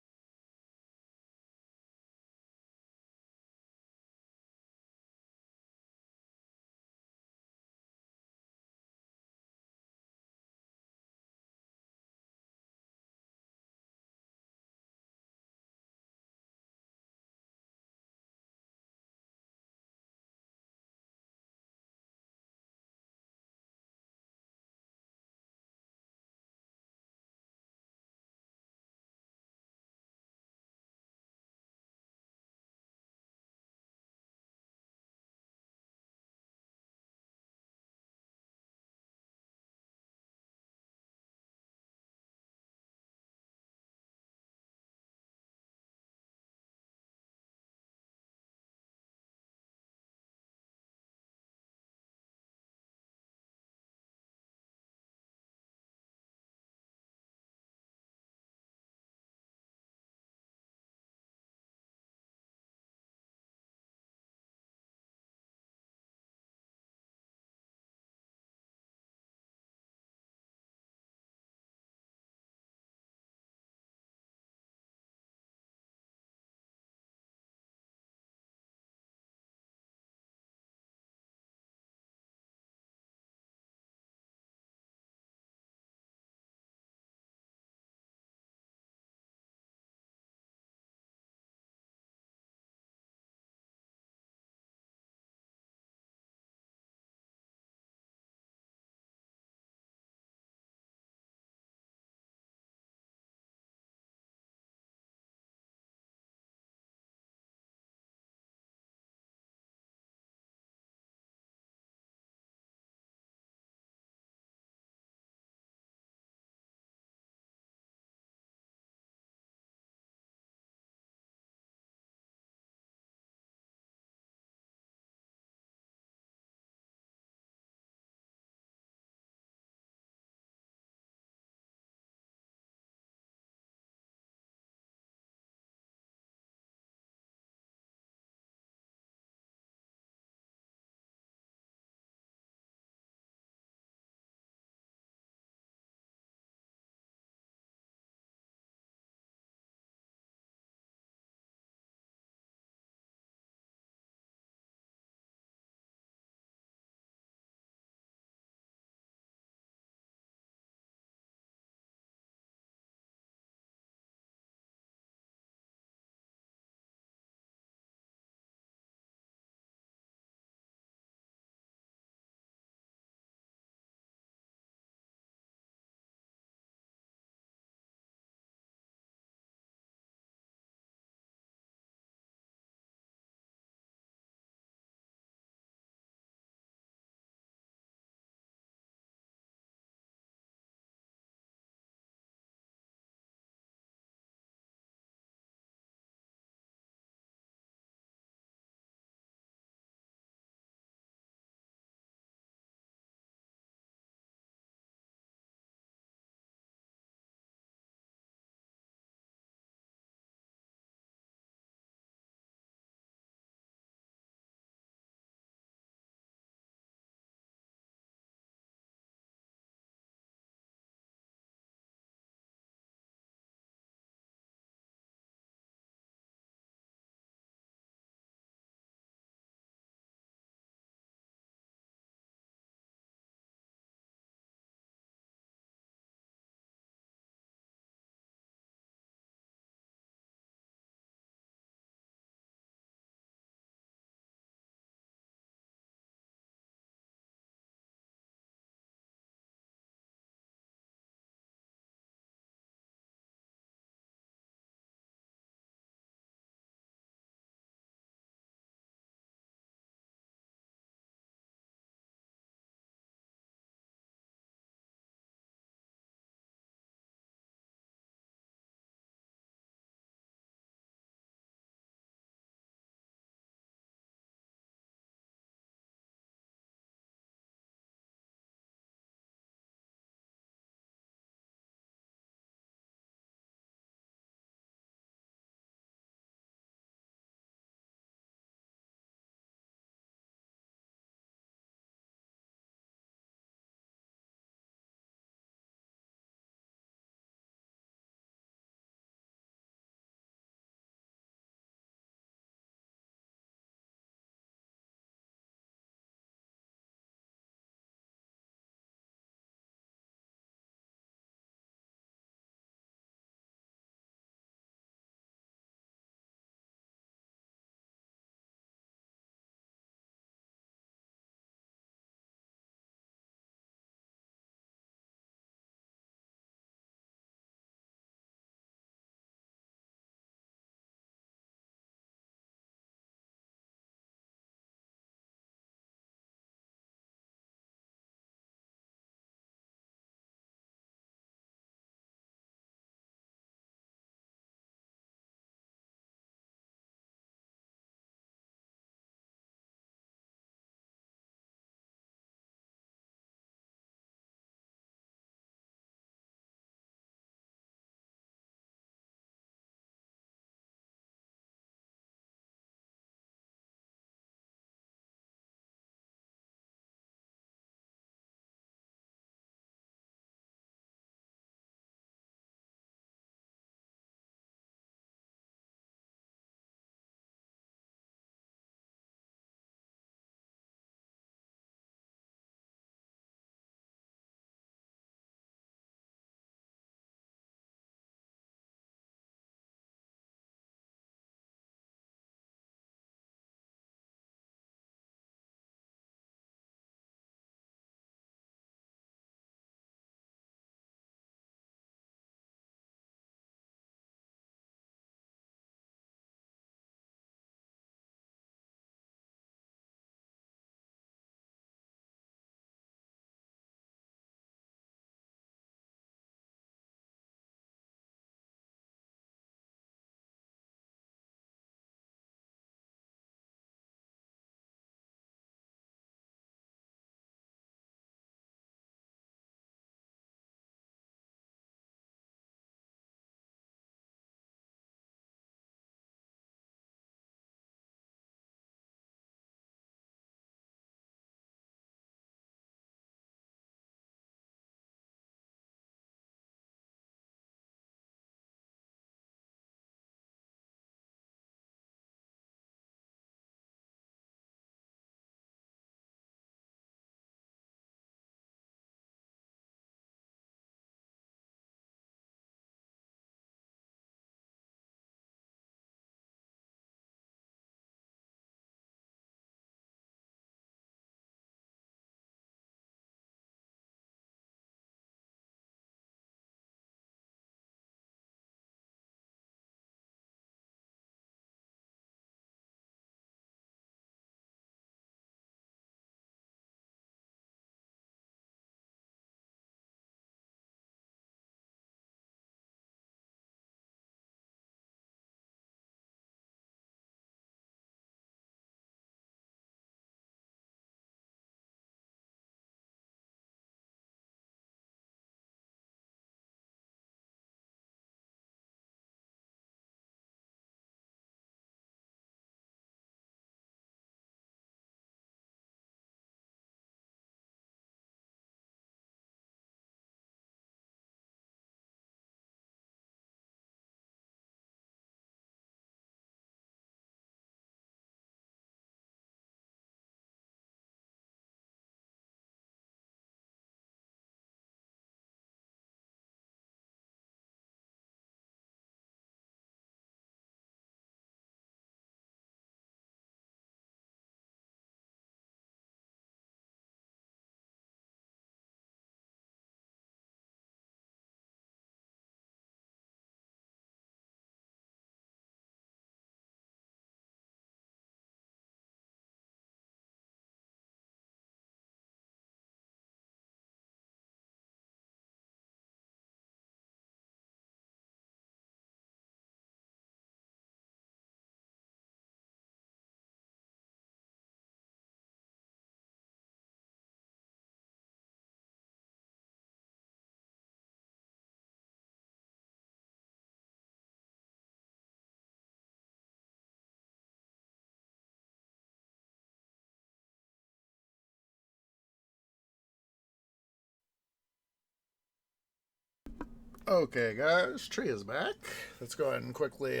Okay, guys, Tree is back. Let's go ahead and quickly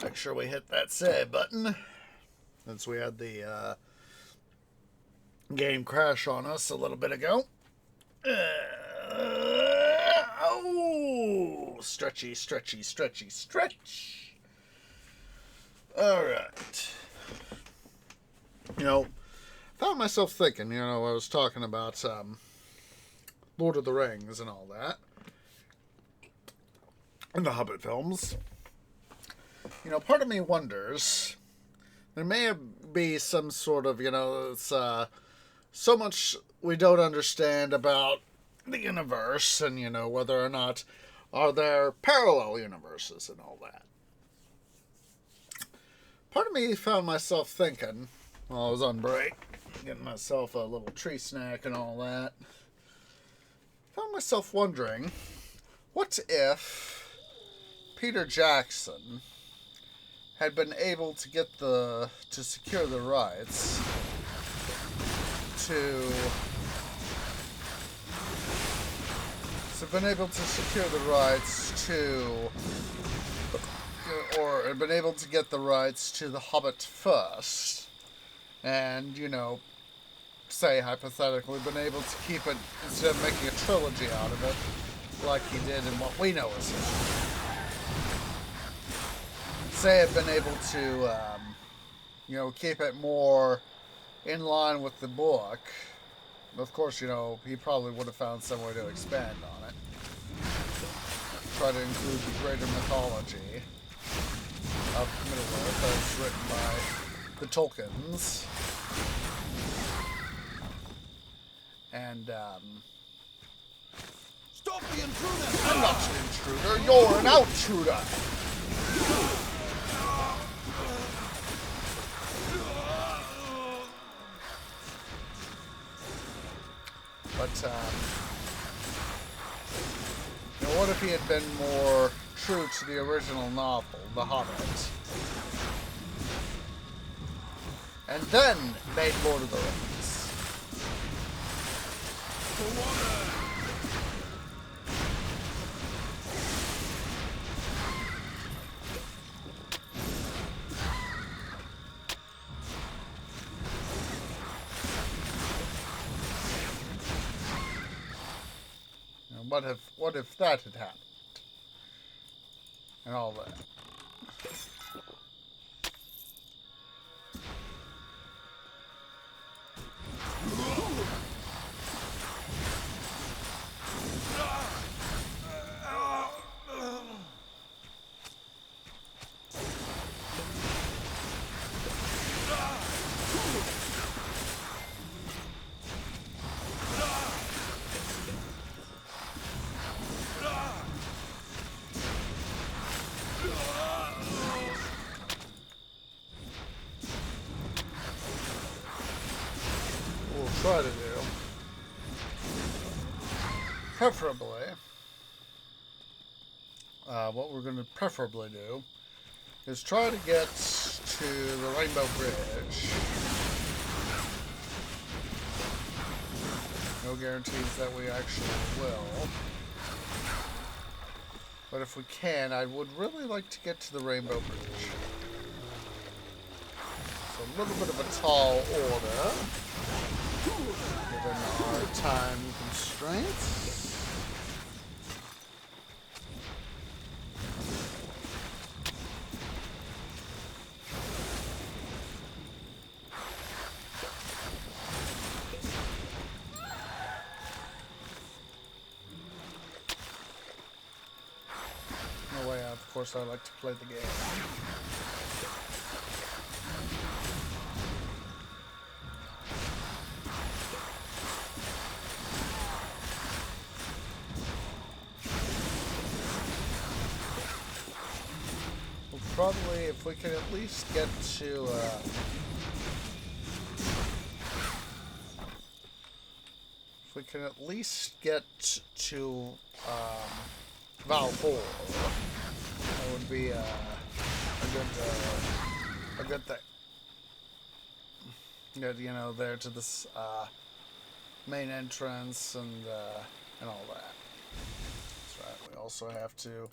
make sure we hit that save button, since we had the game crash on us a little bit ago. Oh, stretchy, stretchy, stretchy, stretch. All right. Found myself thinking, I was talking about Lord of the Rings and all that, and the Hobbit films. Part of me wonders, there may be some sort of, it's so much we don't understand about the universe, and, whether or not are there parallel universes and all that. Part of me found myself thinking, while I was on break, getting myself a little tree snack and all that, found myself wondering, what if Peter Jackson had been able to secure the rights to or had been able to get the rights to The Hobbit first, and, say, hypothetically, been able to keep it, instead of making a trilogy out of it, like he did in what we know as history. Say, had been able to, keep it more in line with the book. Of course, he probably would have found some way to expand on it. Try to include the greater mythology of Middle-earth as written by the Tolkiens. And, Stop the intruder! I'm not an intruder, you're an outtruder! But, what if he had been more true to the original novel, The Hobbit, and then made Lord of the Rings? What if that had happened? And all that. Try to do, preferably, what we're going to preferably do is try to get to the Rainbow Bridge. No guarantees that we actually will, but if we can, I would really like to get to the Rainbow Bridge. So a little bit of a tall order, given our time constraints. No way, of course, I like to play the game. Probably, if we can at least get to, Valfor, that would be a good thing. There to this main entrance and all that. we also have to,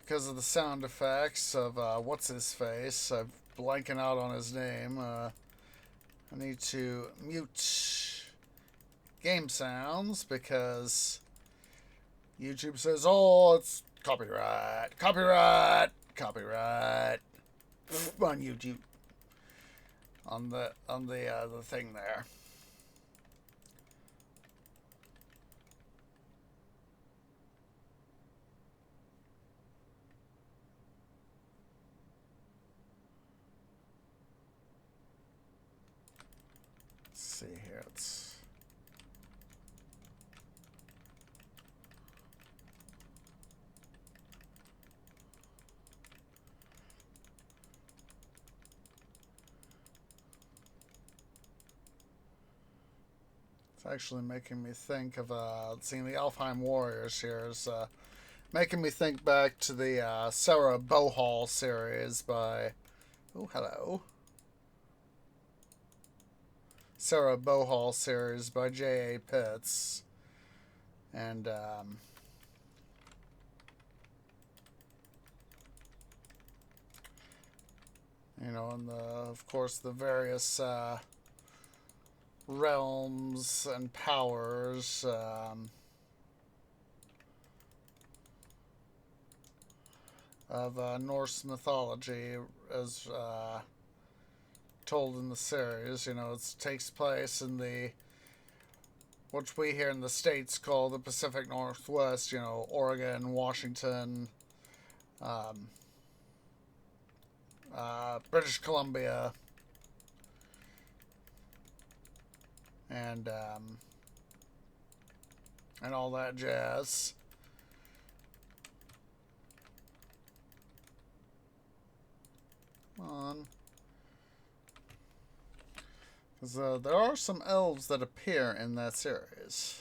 because of the sound effects of what's his face, I'm blanking out on his name. I need to mute game sounds because YouTube says, "Oh, it's copyright, copyright, copyright." On YouTube, on the thing there. Let's see here. It's actually making me think of seeing the Alfheim Warriors here is making me think back to the Sarah Bohal series by, oh hello, Sarah Bohal series by J.A. Pitts, and you know, and of course the various realms and powers of Norse mythology as told in the series. You know, it takes place in the, what we here in the States call the Pacific Northwest, you know, Oregon, Washington, British Columbia, and all that jazz. Come on. Because there are some elves that appear in that series.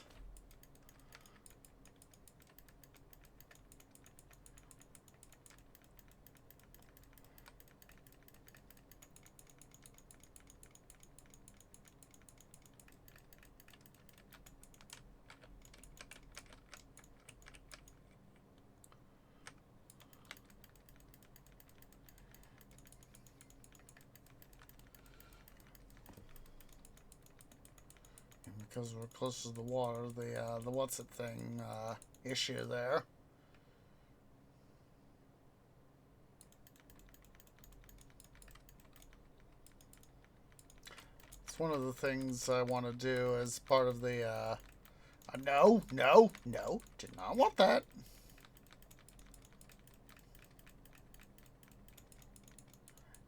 Because we're close to the water, the what's it thing issue there. It's one of the things I want to do as part of the no, did not want that.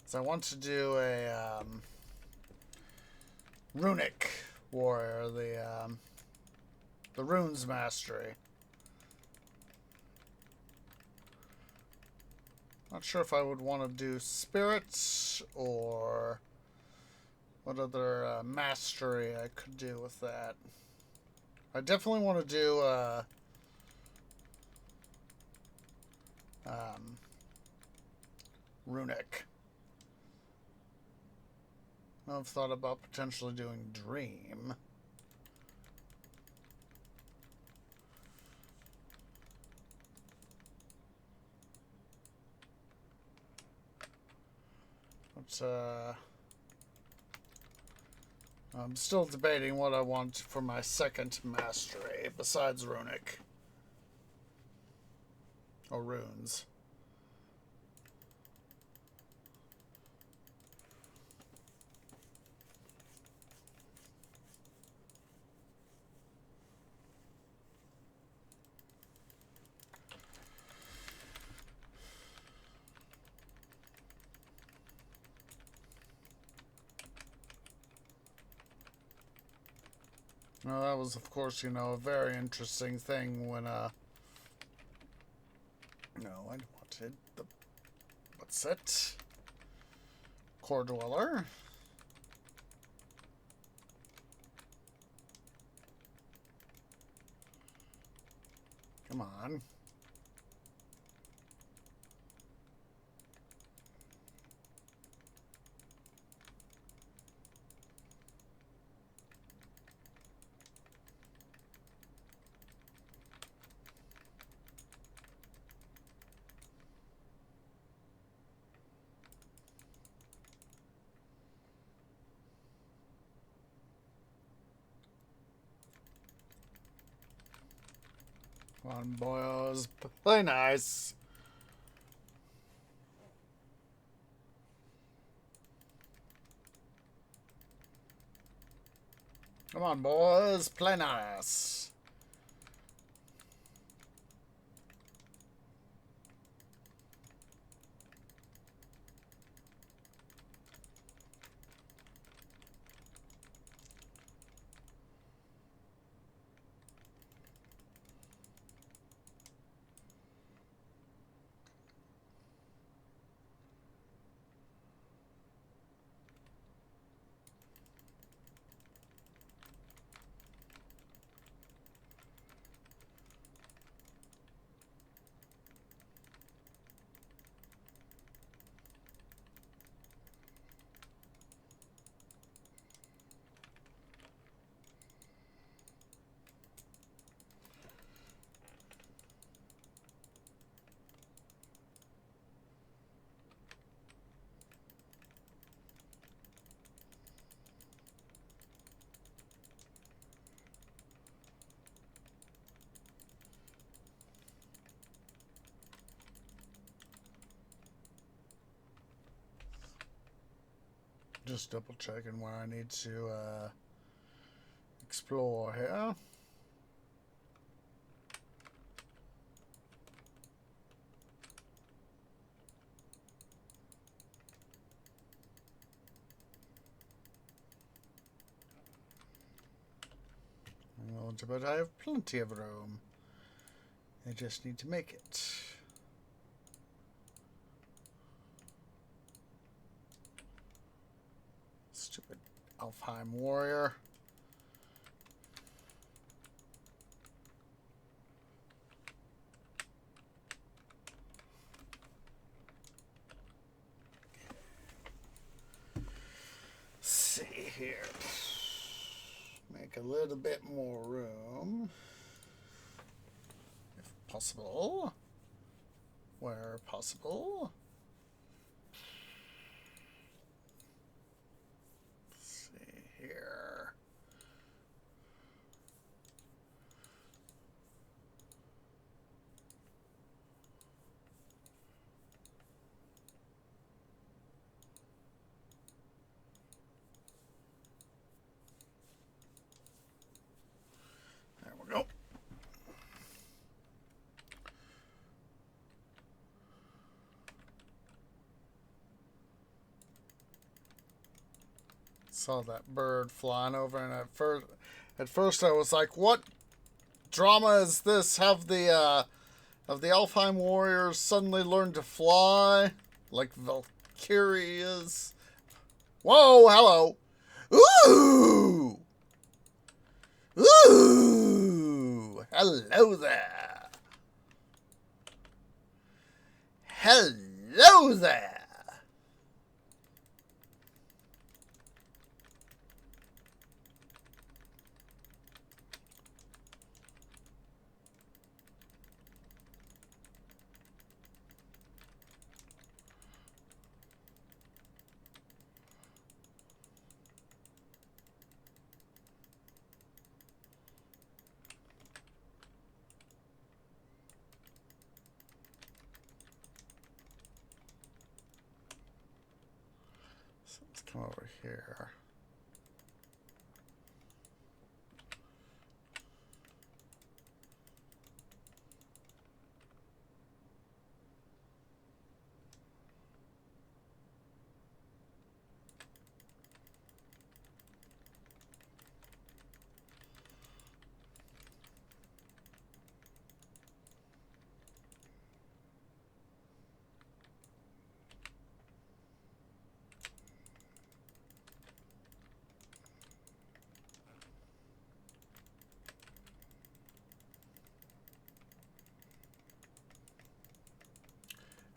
So I want to do a runic warrior, the runes mastery. Not sure if I would want to do spirits or what other mastery I could do with that. I definitely want to do runic. I've thought about potentially doing dream. But I'm still debating what I want for my second mastery besides runic or runes. Well, that was, of course, you know, a very interesting thing when, no, I wanted the, what's it? Core Dweller. Come on. Come on, boys. Play nice. Come on, boys. Play nice. Just double checking where I need to explore here. But I have plenty of room. I just need to make it. Stupid Alfheim warrior. Let's see here. Make a little bit more room, if possible, where possible. Let's see here. There we go. Saw that bird flying over, and at first I was like, "What drama is this? Have the Alfheim warriors suddenly learned to fly like Valkyries?" Whoa! Hello. Ooh! Ooh! Hello there. Hello there. Let's come over here.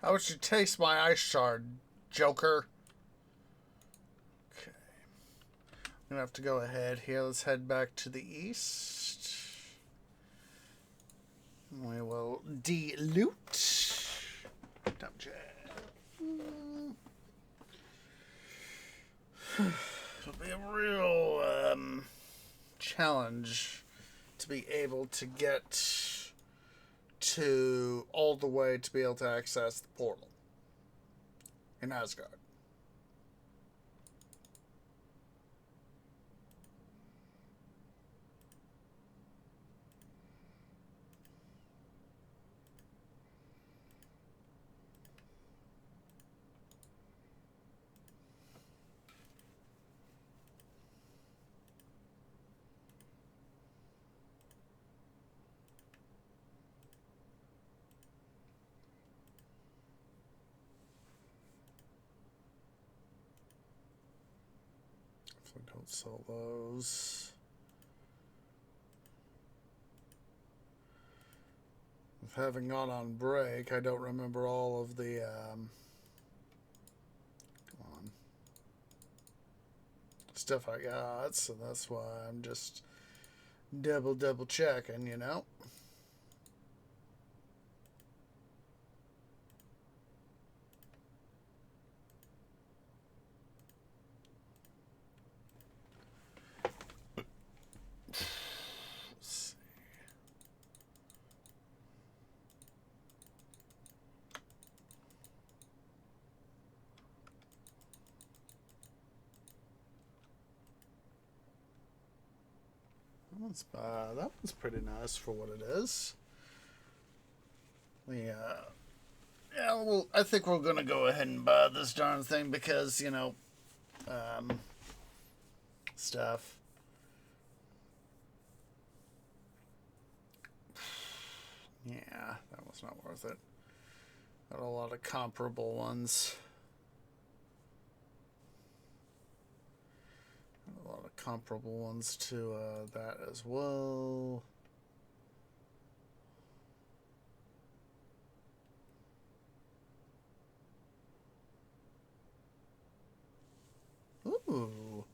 How would you taste my ice shard, Joker? Okay. I'm gonna have to go ahead here. Let's head back to the east. We will de-loot. Dump jet. It'll be a real challenge to be able to get to all the way to be able to access the portal in Asgard. Don't sell those. With having gone on break, I don't remember all of the stuff I got, so that's why I'm just double checking, you know. That one's pretty nice for what it is. Yeah, well, I think we're gonna go ahead and buy this darn thing because, you know, stuff. Yeah, that was not worth it. Got a lot of comparable ones. A lot of comparable ones to that as well. Ooh.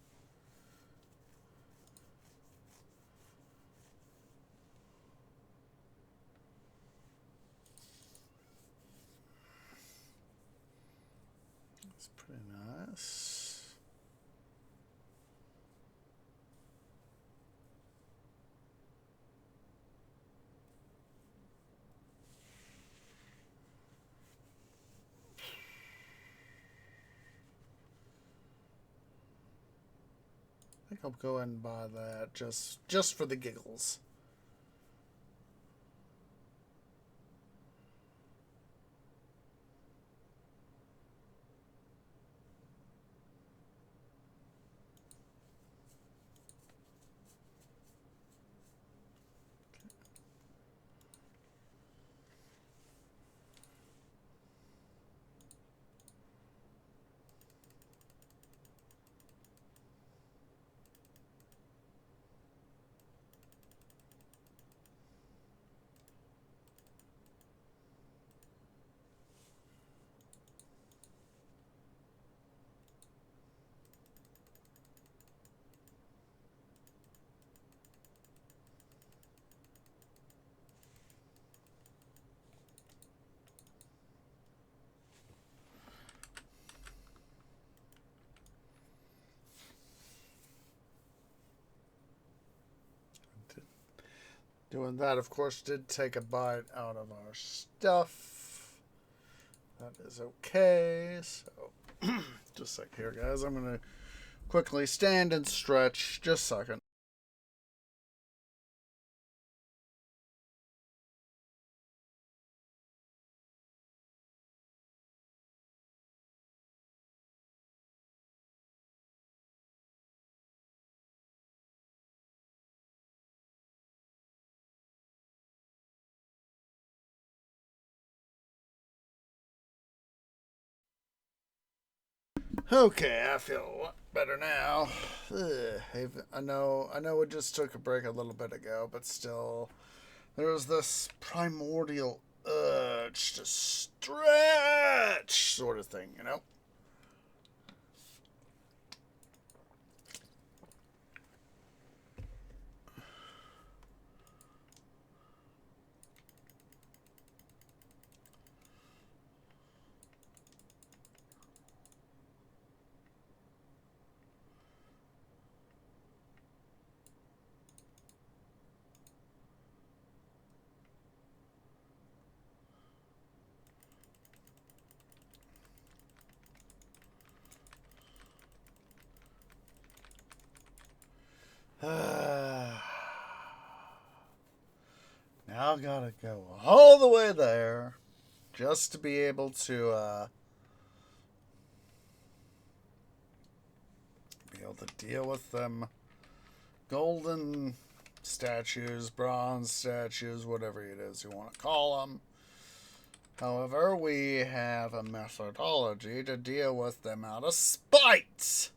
That's pretty nice. I think I'll go ahead and buy that just for the giggles. Doing that, of course, did take a bite out of our stuff. That is okay. So, just a sec here, guys. I'm going to quickly stand and stretch. Just a second. Okay, I feel a lot better now. I know we just took a break a little bit ago, but still, there was this primordial urge to stretch sort of thing, you know? gotta go all the way there just to be able to deal with them golden statues, bronze statues, whatever it is you want to call them. However, we have a methodology to deal with them out of spite.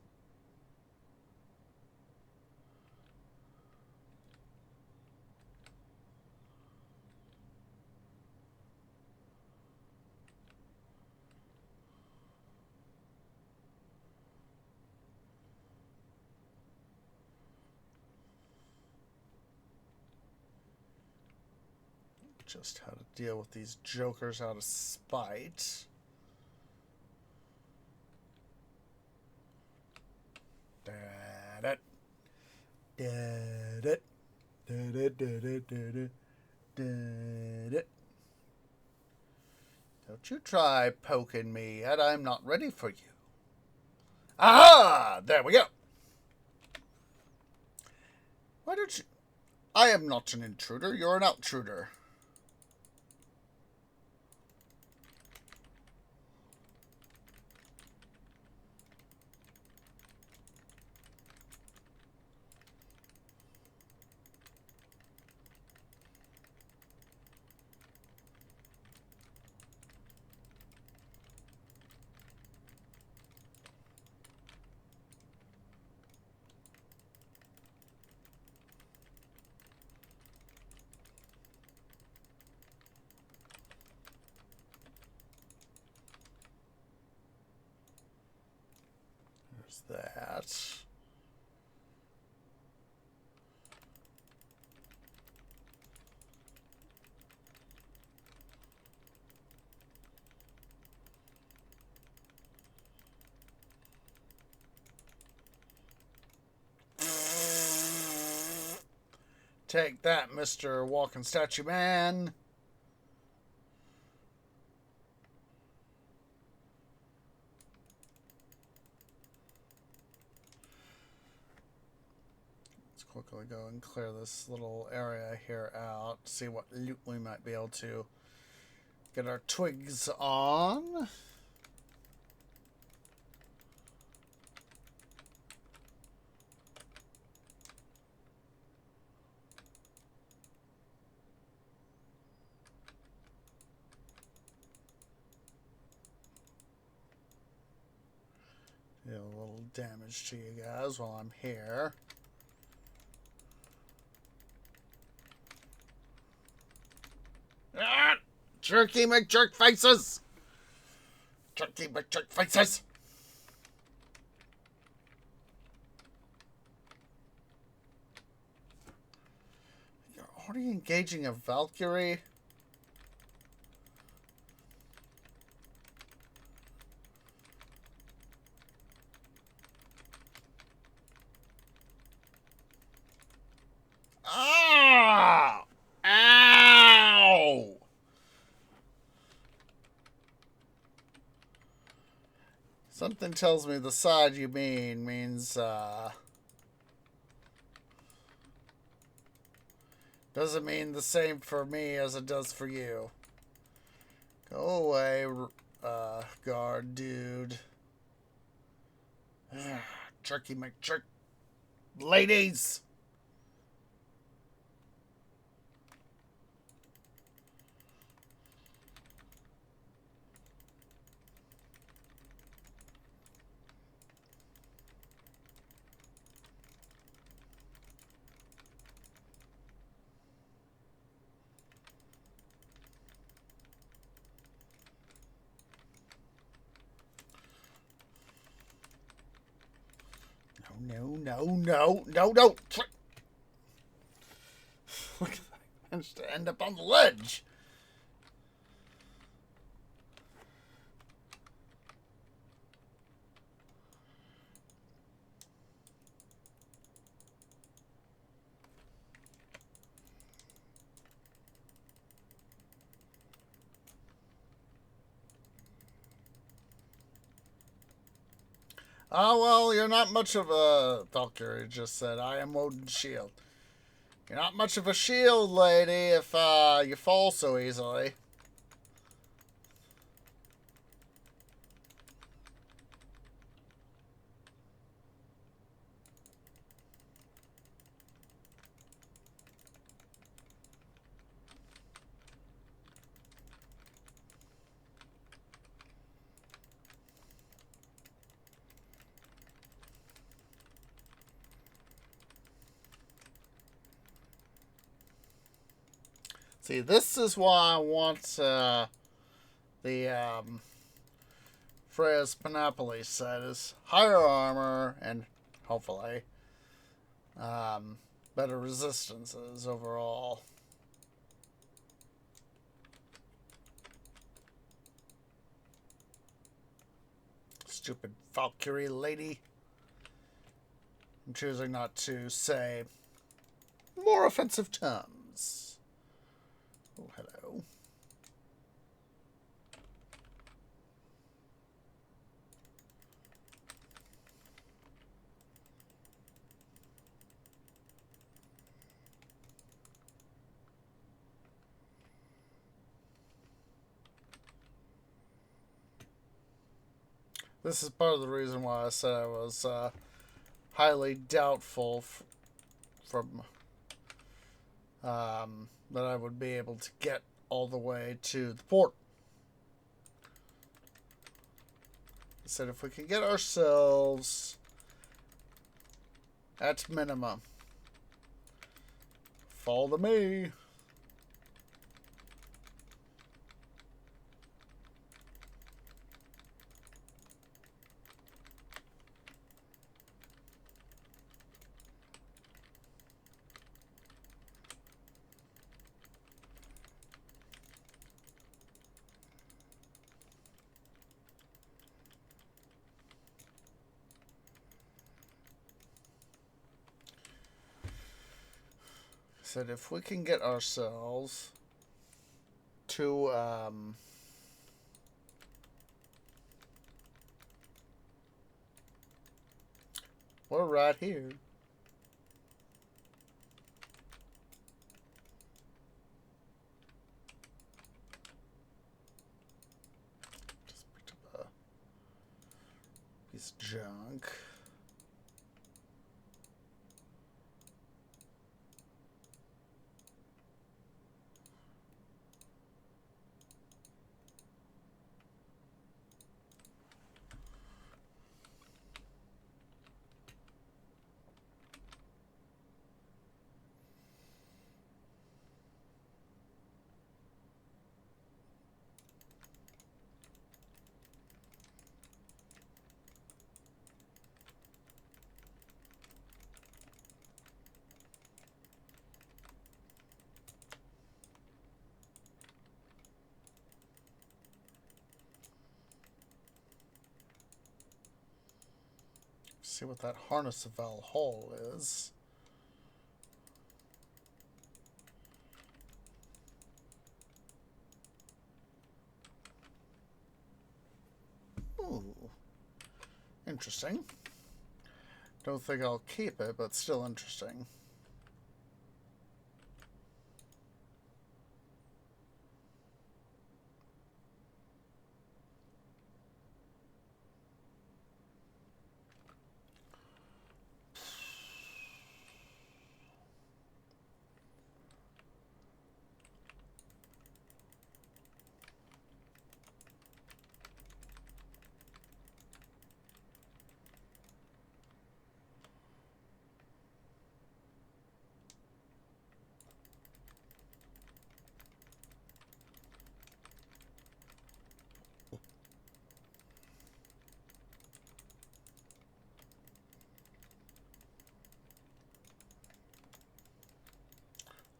Just how to deal with these jokers out of spite. Da-da. Da-da. Da-da-da-da-da-da. Da-da. Don't you try poking me yet. I'm not ready for you. Aha! There we go. Why don't you... I am not an intruder. You're an outtruder. That. Take that, Mr. Walking Statue Man. Quickly go and clear this little area here out. See what loot we might be able to get our twigs on. Do a little damage to you guys while I'm here. Ah! Jerky McJerk faces! Jerky McJerk faces! You're already engaging a Valkyrie? Ah! Ow! Something tells me the side you means, doesn't mean the same for me as it does for you. Go away, guard dude. Jerky McJerk. Ladies! No. Look at that. I managed to end up on the ledge. Oh, well, you're not much of a Valkyrie, just said. I am Odin's shield. You're not much of a shield, lady, if you fall so easily. See, this is why I want the Freya's Panoply set is higher armor and hopefully better resistances overall. Stupid Valkyrie lady. I'm choosing not to say more offensive terms. Oh, hello. This is part of the reason why I said I was highly doubtful from that I would be able to get all the way to the port. I said if we can get ourselves at minimum, fall to me. Said if we can get ourselves to we're right here. Just picked up a piece of junk. See what that harness of Valhall is. Ooh. Interesting. Don't think I'll keep it, but still interesting.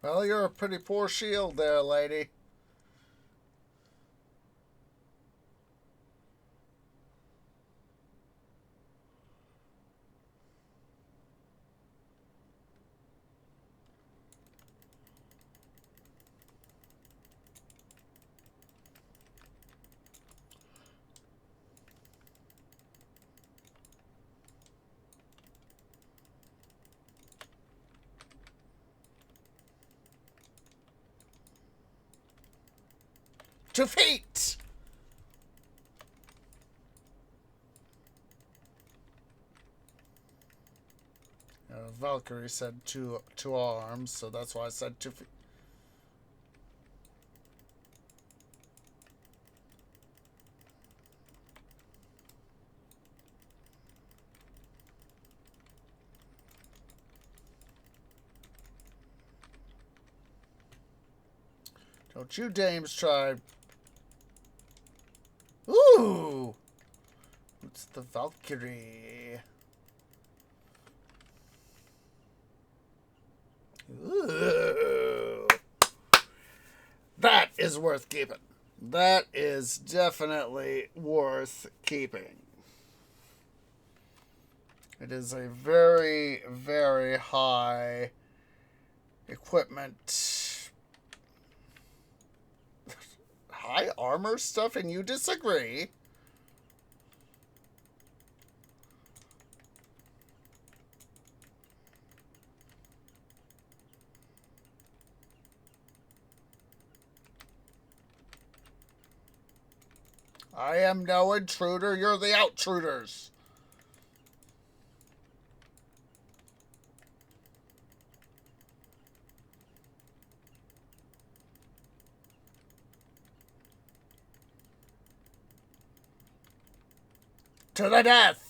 Well, you're a pretty poor shield there, lady. To feet! Valkyrie said two arms, so that's why I said 2 feet. Don't you dames try. Ooh! What's the Valkyrie? Ooh. That is worth keeping. That is definitely worth keeping. It is a very, very high equipment. High armor stuff, and you disagree? I am no intruder. You're the outruders. To the death.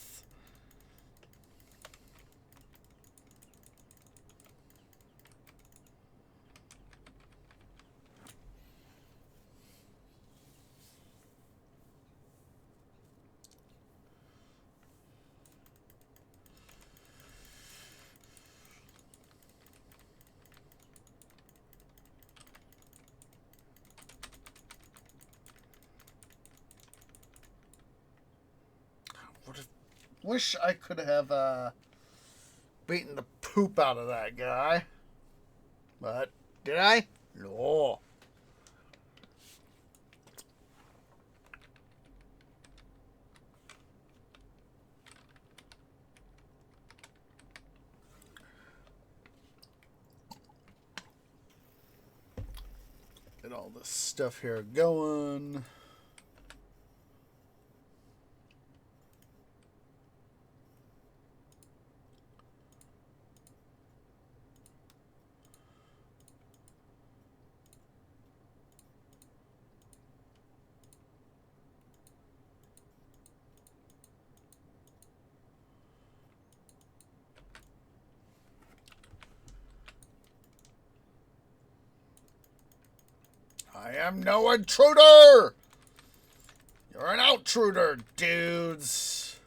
Wish I could have beaten the poop out of that guy. But did I? No. Get all this stuff here going. I am no intruder! You're an outtruder, dudes.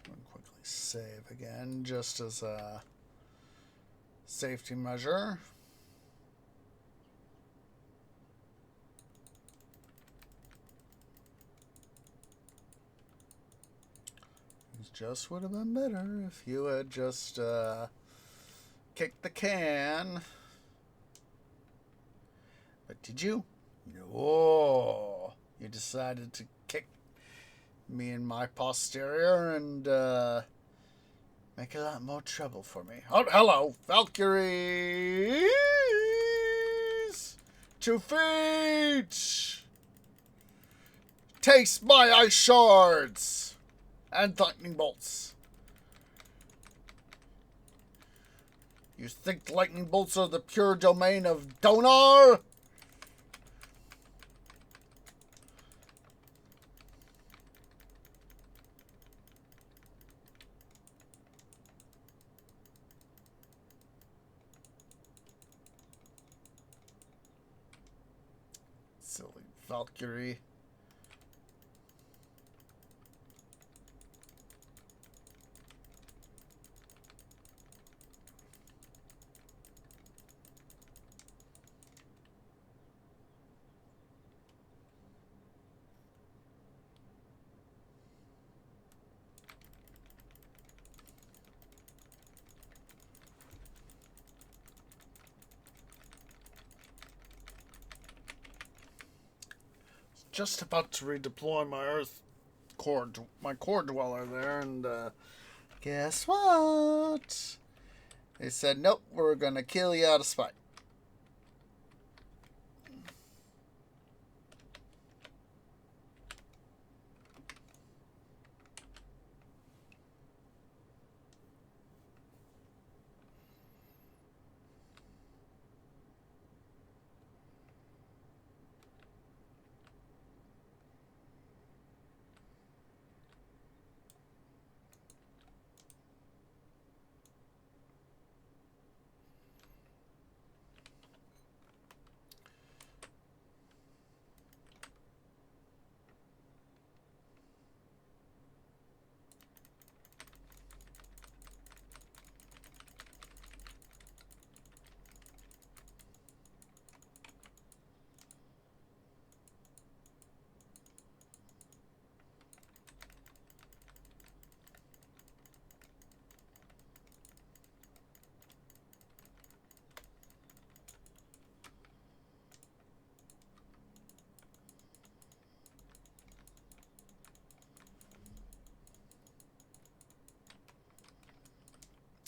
Quickly save again, just as a safety measure. Just would have been better if you had just kicked the can. But did you? No. You decided to kick me in my posterior and make a lot more trouble for me. Oh, hello, Valkyries! 2 feet! Taste my ice shards! And lightning bolts. You think lightning bolts are the pure domain of Donar? Silly Valkyrie. just about to redeploy my my core dweller there, and guess what? They said, nope, we're gonna kill you out of spite.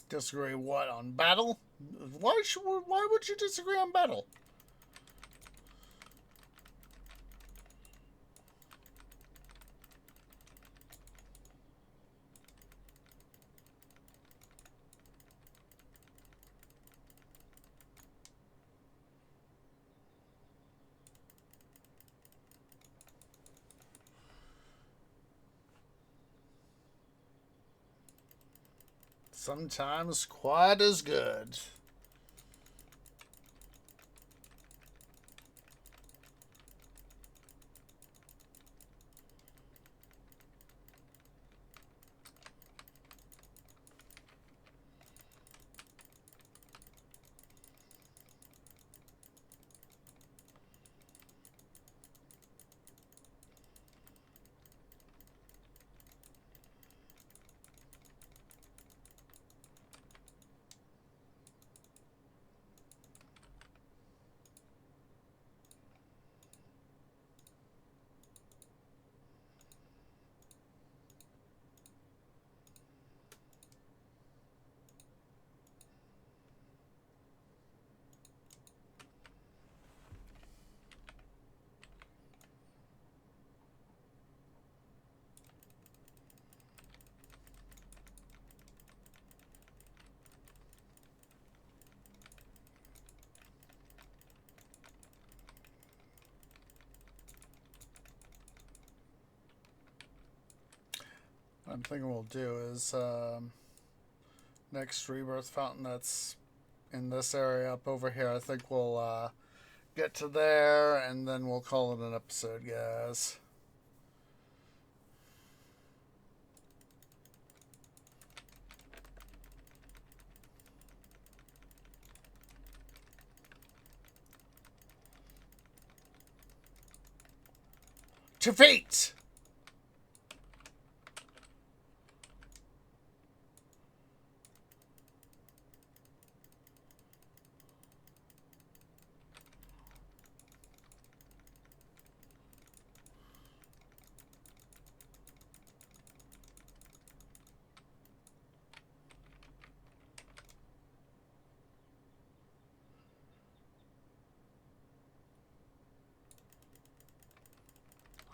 Disagree what on battle? Why would you disagree on battle? Sometimes quite as good. I'm thinking we'll do is next rebirth fountain that's in this area up over here. I think we'll get to there and then we'll call it an episode, guys. To fate!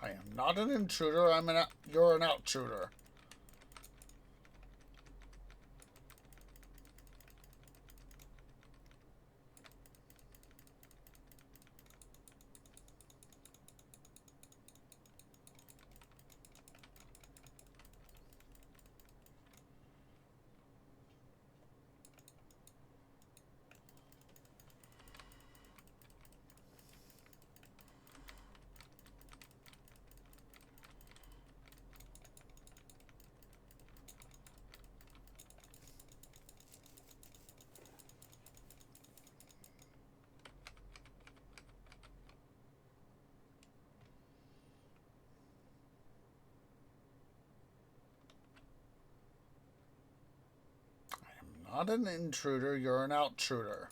I am not an intruder. You're an outtruder. Not an intruder, you're an outtruder.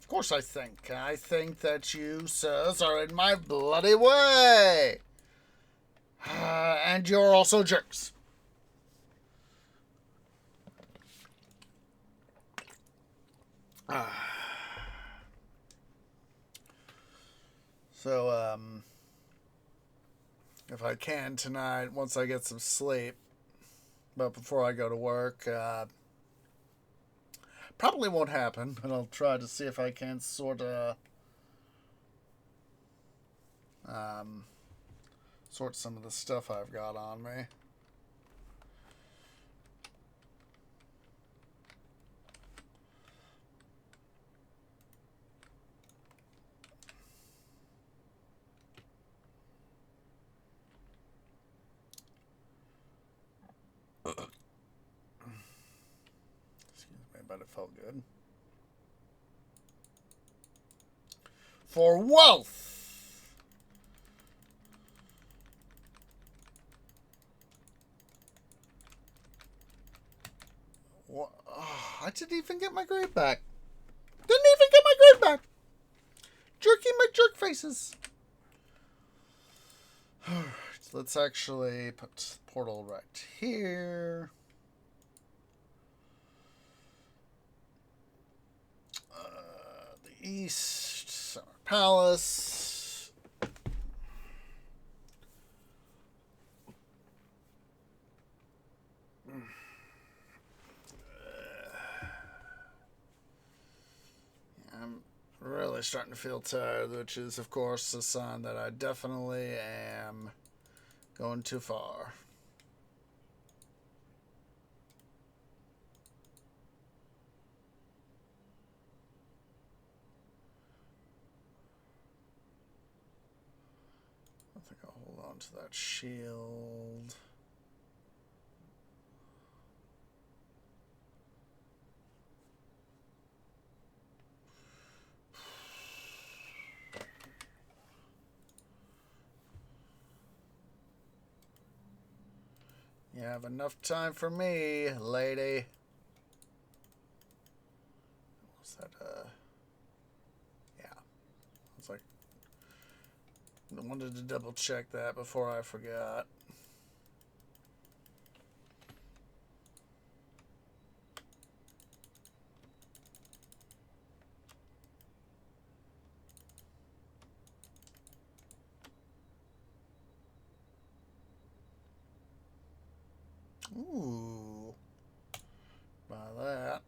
Of course I think. I think that you, sirs, are in my bloody way. And you're also jerks. So, if I can tonight, once I get some sleep, but before I go to work, probably won't happen, but I'll try to see if I can sort some of the stuff I've got on me. Excuse me, but it felt good. For wealth! What? Oh, I didn't even get my grade back. Didn't even get my grade back! Jerky my jerk faces. Alright, let's actually put the portal right here. The East Summer Palace. I'm really starting to feel tired, which is, of course, a sign that I definitely am going too far. I think I'll hold on to that shield. You have enough time for me, lady. Was that, yeah. I was like, I wanted to double check that before I forgot. Ooh. Buy that.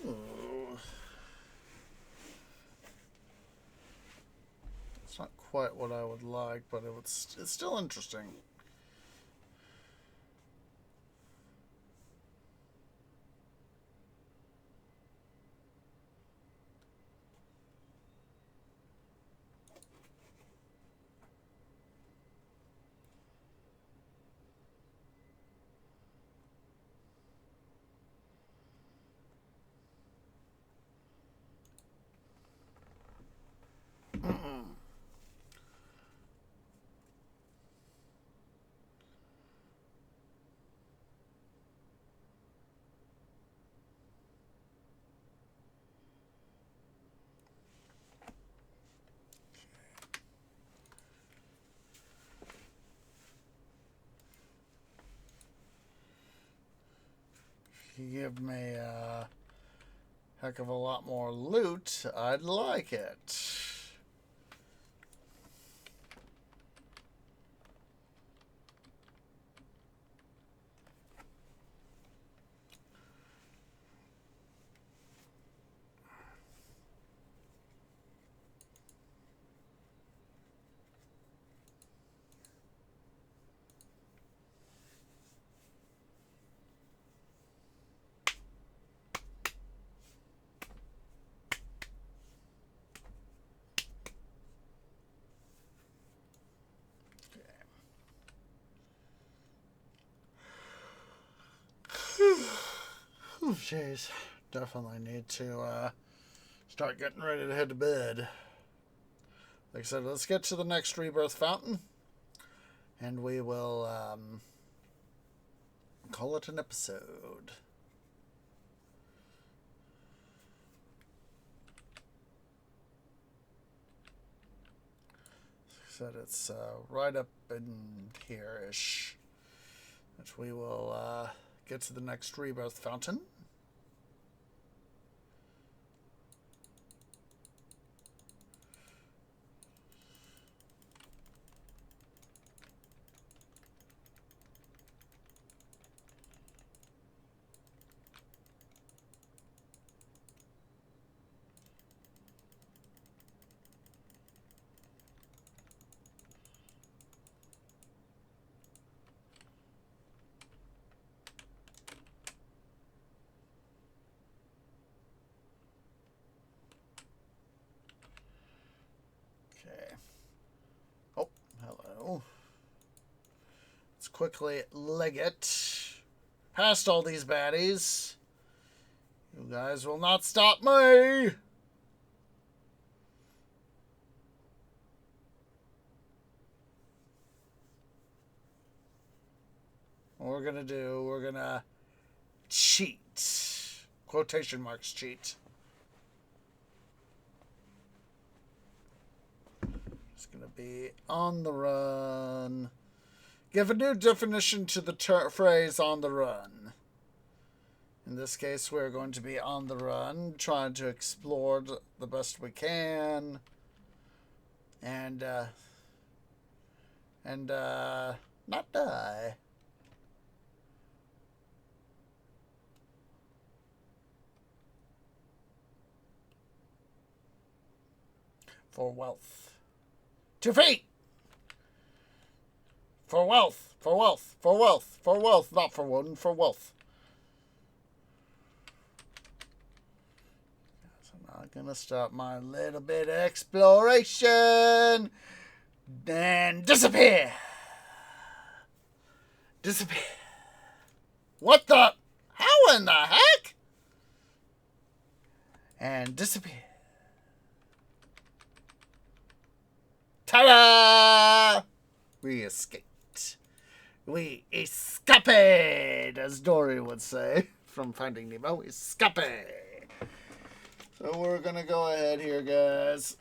Ooh. It's not quite what I would like, but it's still interesting. If you give me a heck of a lot more loot, I'd like it. Oh, jeez. Definitely need to start getting ready to head to bed. Like I said, let's get to the next rebirth fountain. And we will call it an episode. Said it's right up in here-ish. Which we will get to the next rebirth fountain. Let's quickly leg it past all these baddies. You guys will not stop me. What we're gonna do, we're gonna cheat. Quotation marks cheat. It's gonna be on the run. Give a new definition to the phrase on the run. In this case, we're going to be on the run, trying to explore the best we can. And not die. For wealth. 2 feet! For wealth, for wealth, for wealth, for wealth, not for one, for wealth. So I'm not gonna stop my little bit of exploration. And disappear. Disappear. What the? How in the heck? And disappear. Ta-da! We escaped. We escaped, as Dory would say from Finding Nemo. We escaped. So we're gonna go ahead here, guys.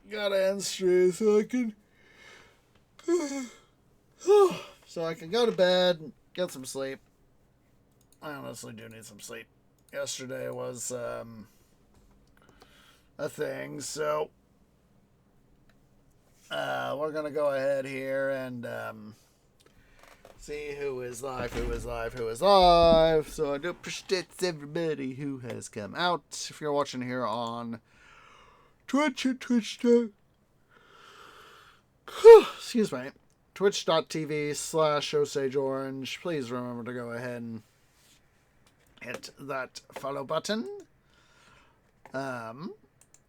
Gotta end straight so I can go to bed, get some sleep. I honestly do need some sleep. Yesterday was a thing, so we're gonna go ahead here and see who is live. So I do appreciate everybody who has come out. If you're watching here on Twitch at excuse me, twitch.tv/OsageOrange. Please remember to go ahead and hit that follow button.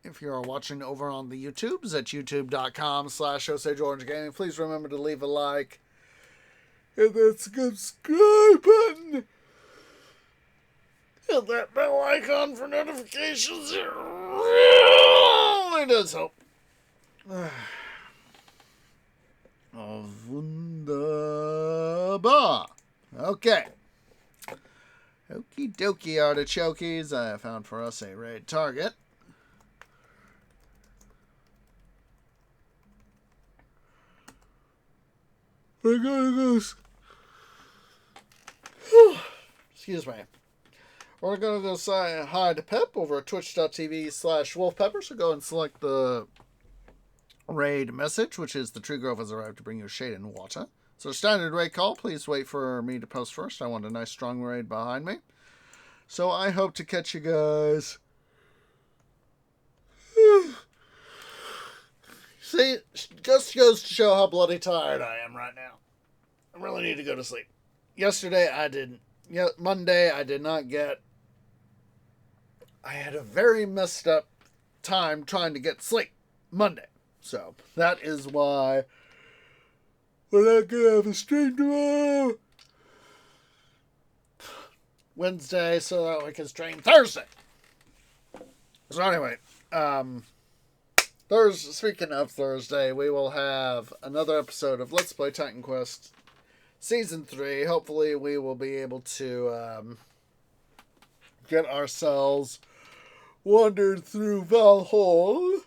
If you're watching over on the YouTubes at youtube.com/OsageOrangeGaming, please remember to leave a like. Hit that subscribe button. Hit that bell icon for notifications. It really does help. Oh, wunderbar. Okay. Okie dokie, artichokes. I have found for us a raid target. We're gonna go. Excuse me. We're gonna go say hi to Pep over at twitch.tv/wolfpepper. So go and select the raid message, which is the tree grove has arrived to bring you shade and water. So standard raid call. Please wait for me to post first. I want a nice strong raid behind me. So I hope to catch you guys. See, just goes to show how bloody tired I am right now. I really need to go to sleep. Yesterday I didn't. Monday I did not get. I had a very messed up time trying to get sleep Monday. So that is why we're not going to have a stream tomorrow. Wednesday, so that we can stream Thursday. So anyway, speaking of Thursday, we will have another episode of Let's Play Titan Quest Season 3. Hopefully we will be able to get ourselves wandered through Valhalla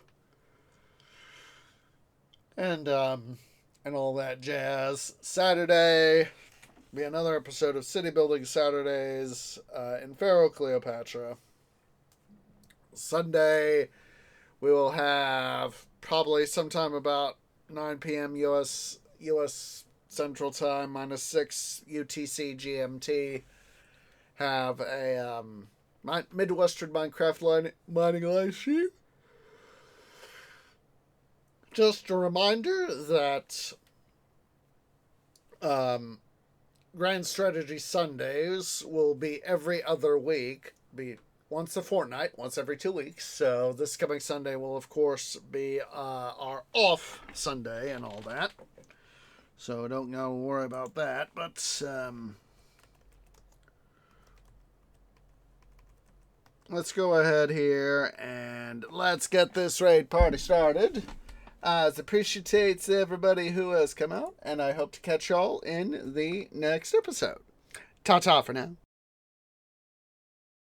and all that jazz. Saturday be another episode of City Building Saturdays in Pharaoh Cleopatra. Sunday we will have probably sometime about 9 p.m. U.S. Central Time, -6 UTC GMT. Have a Midwestern Minecraft mining live stream. Just a reminder that Grand Strategy Sundays will be every other week, be once a fortnight, once every 2 weeks. So this coming Sunday will, of course, be our off Sunday and all that. So don't gotta worry about that. But let's go ahead here and let's get this raid party started. It appreciates everybody who has come out, and I hope to catch y'all in the next episode. Ta-ta for now.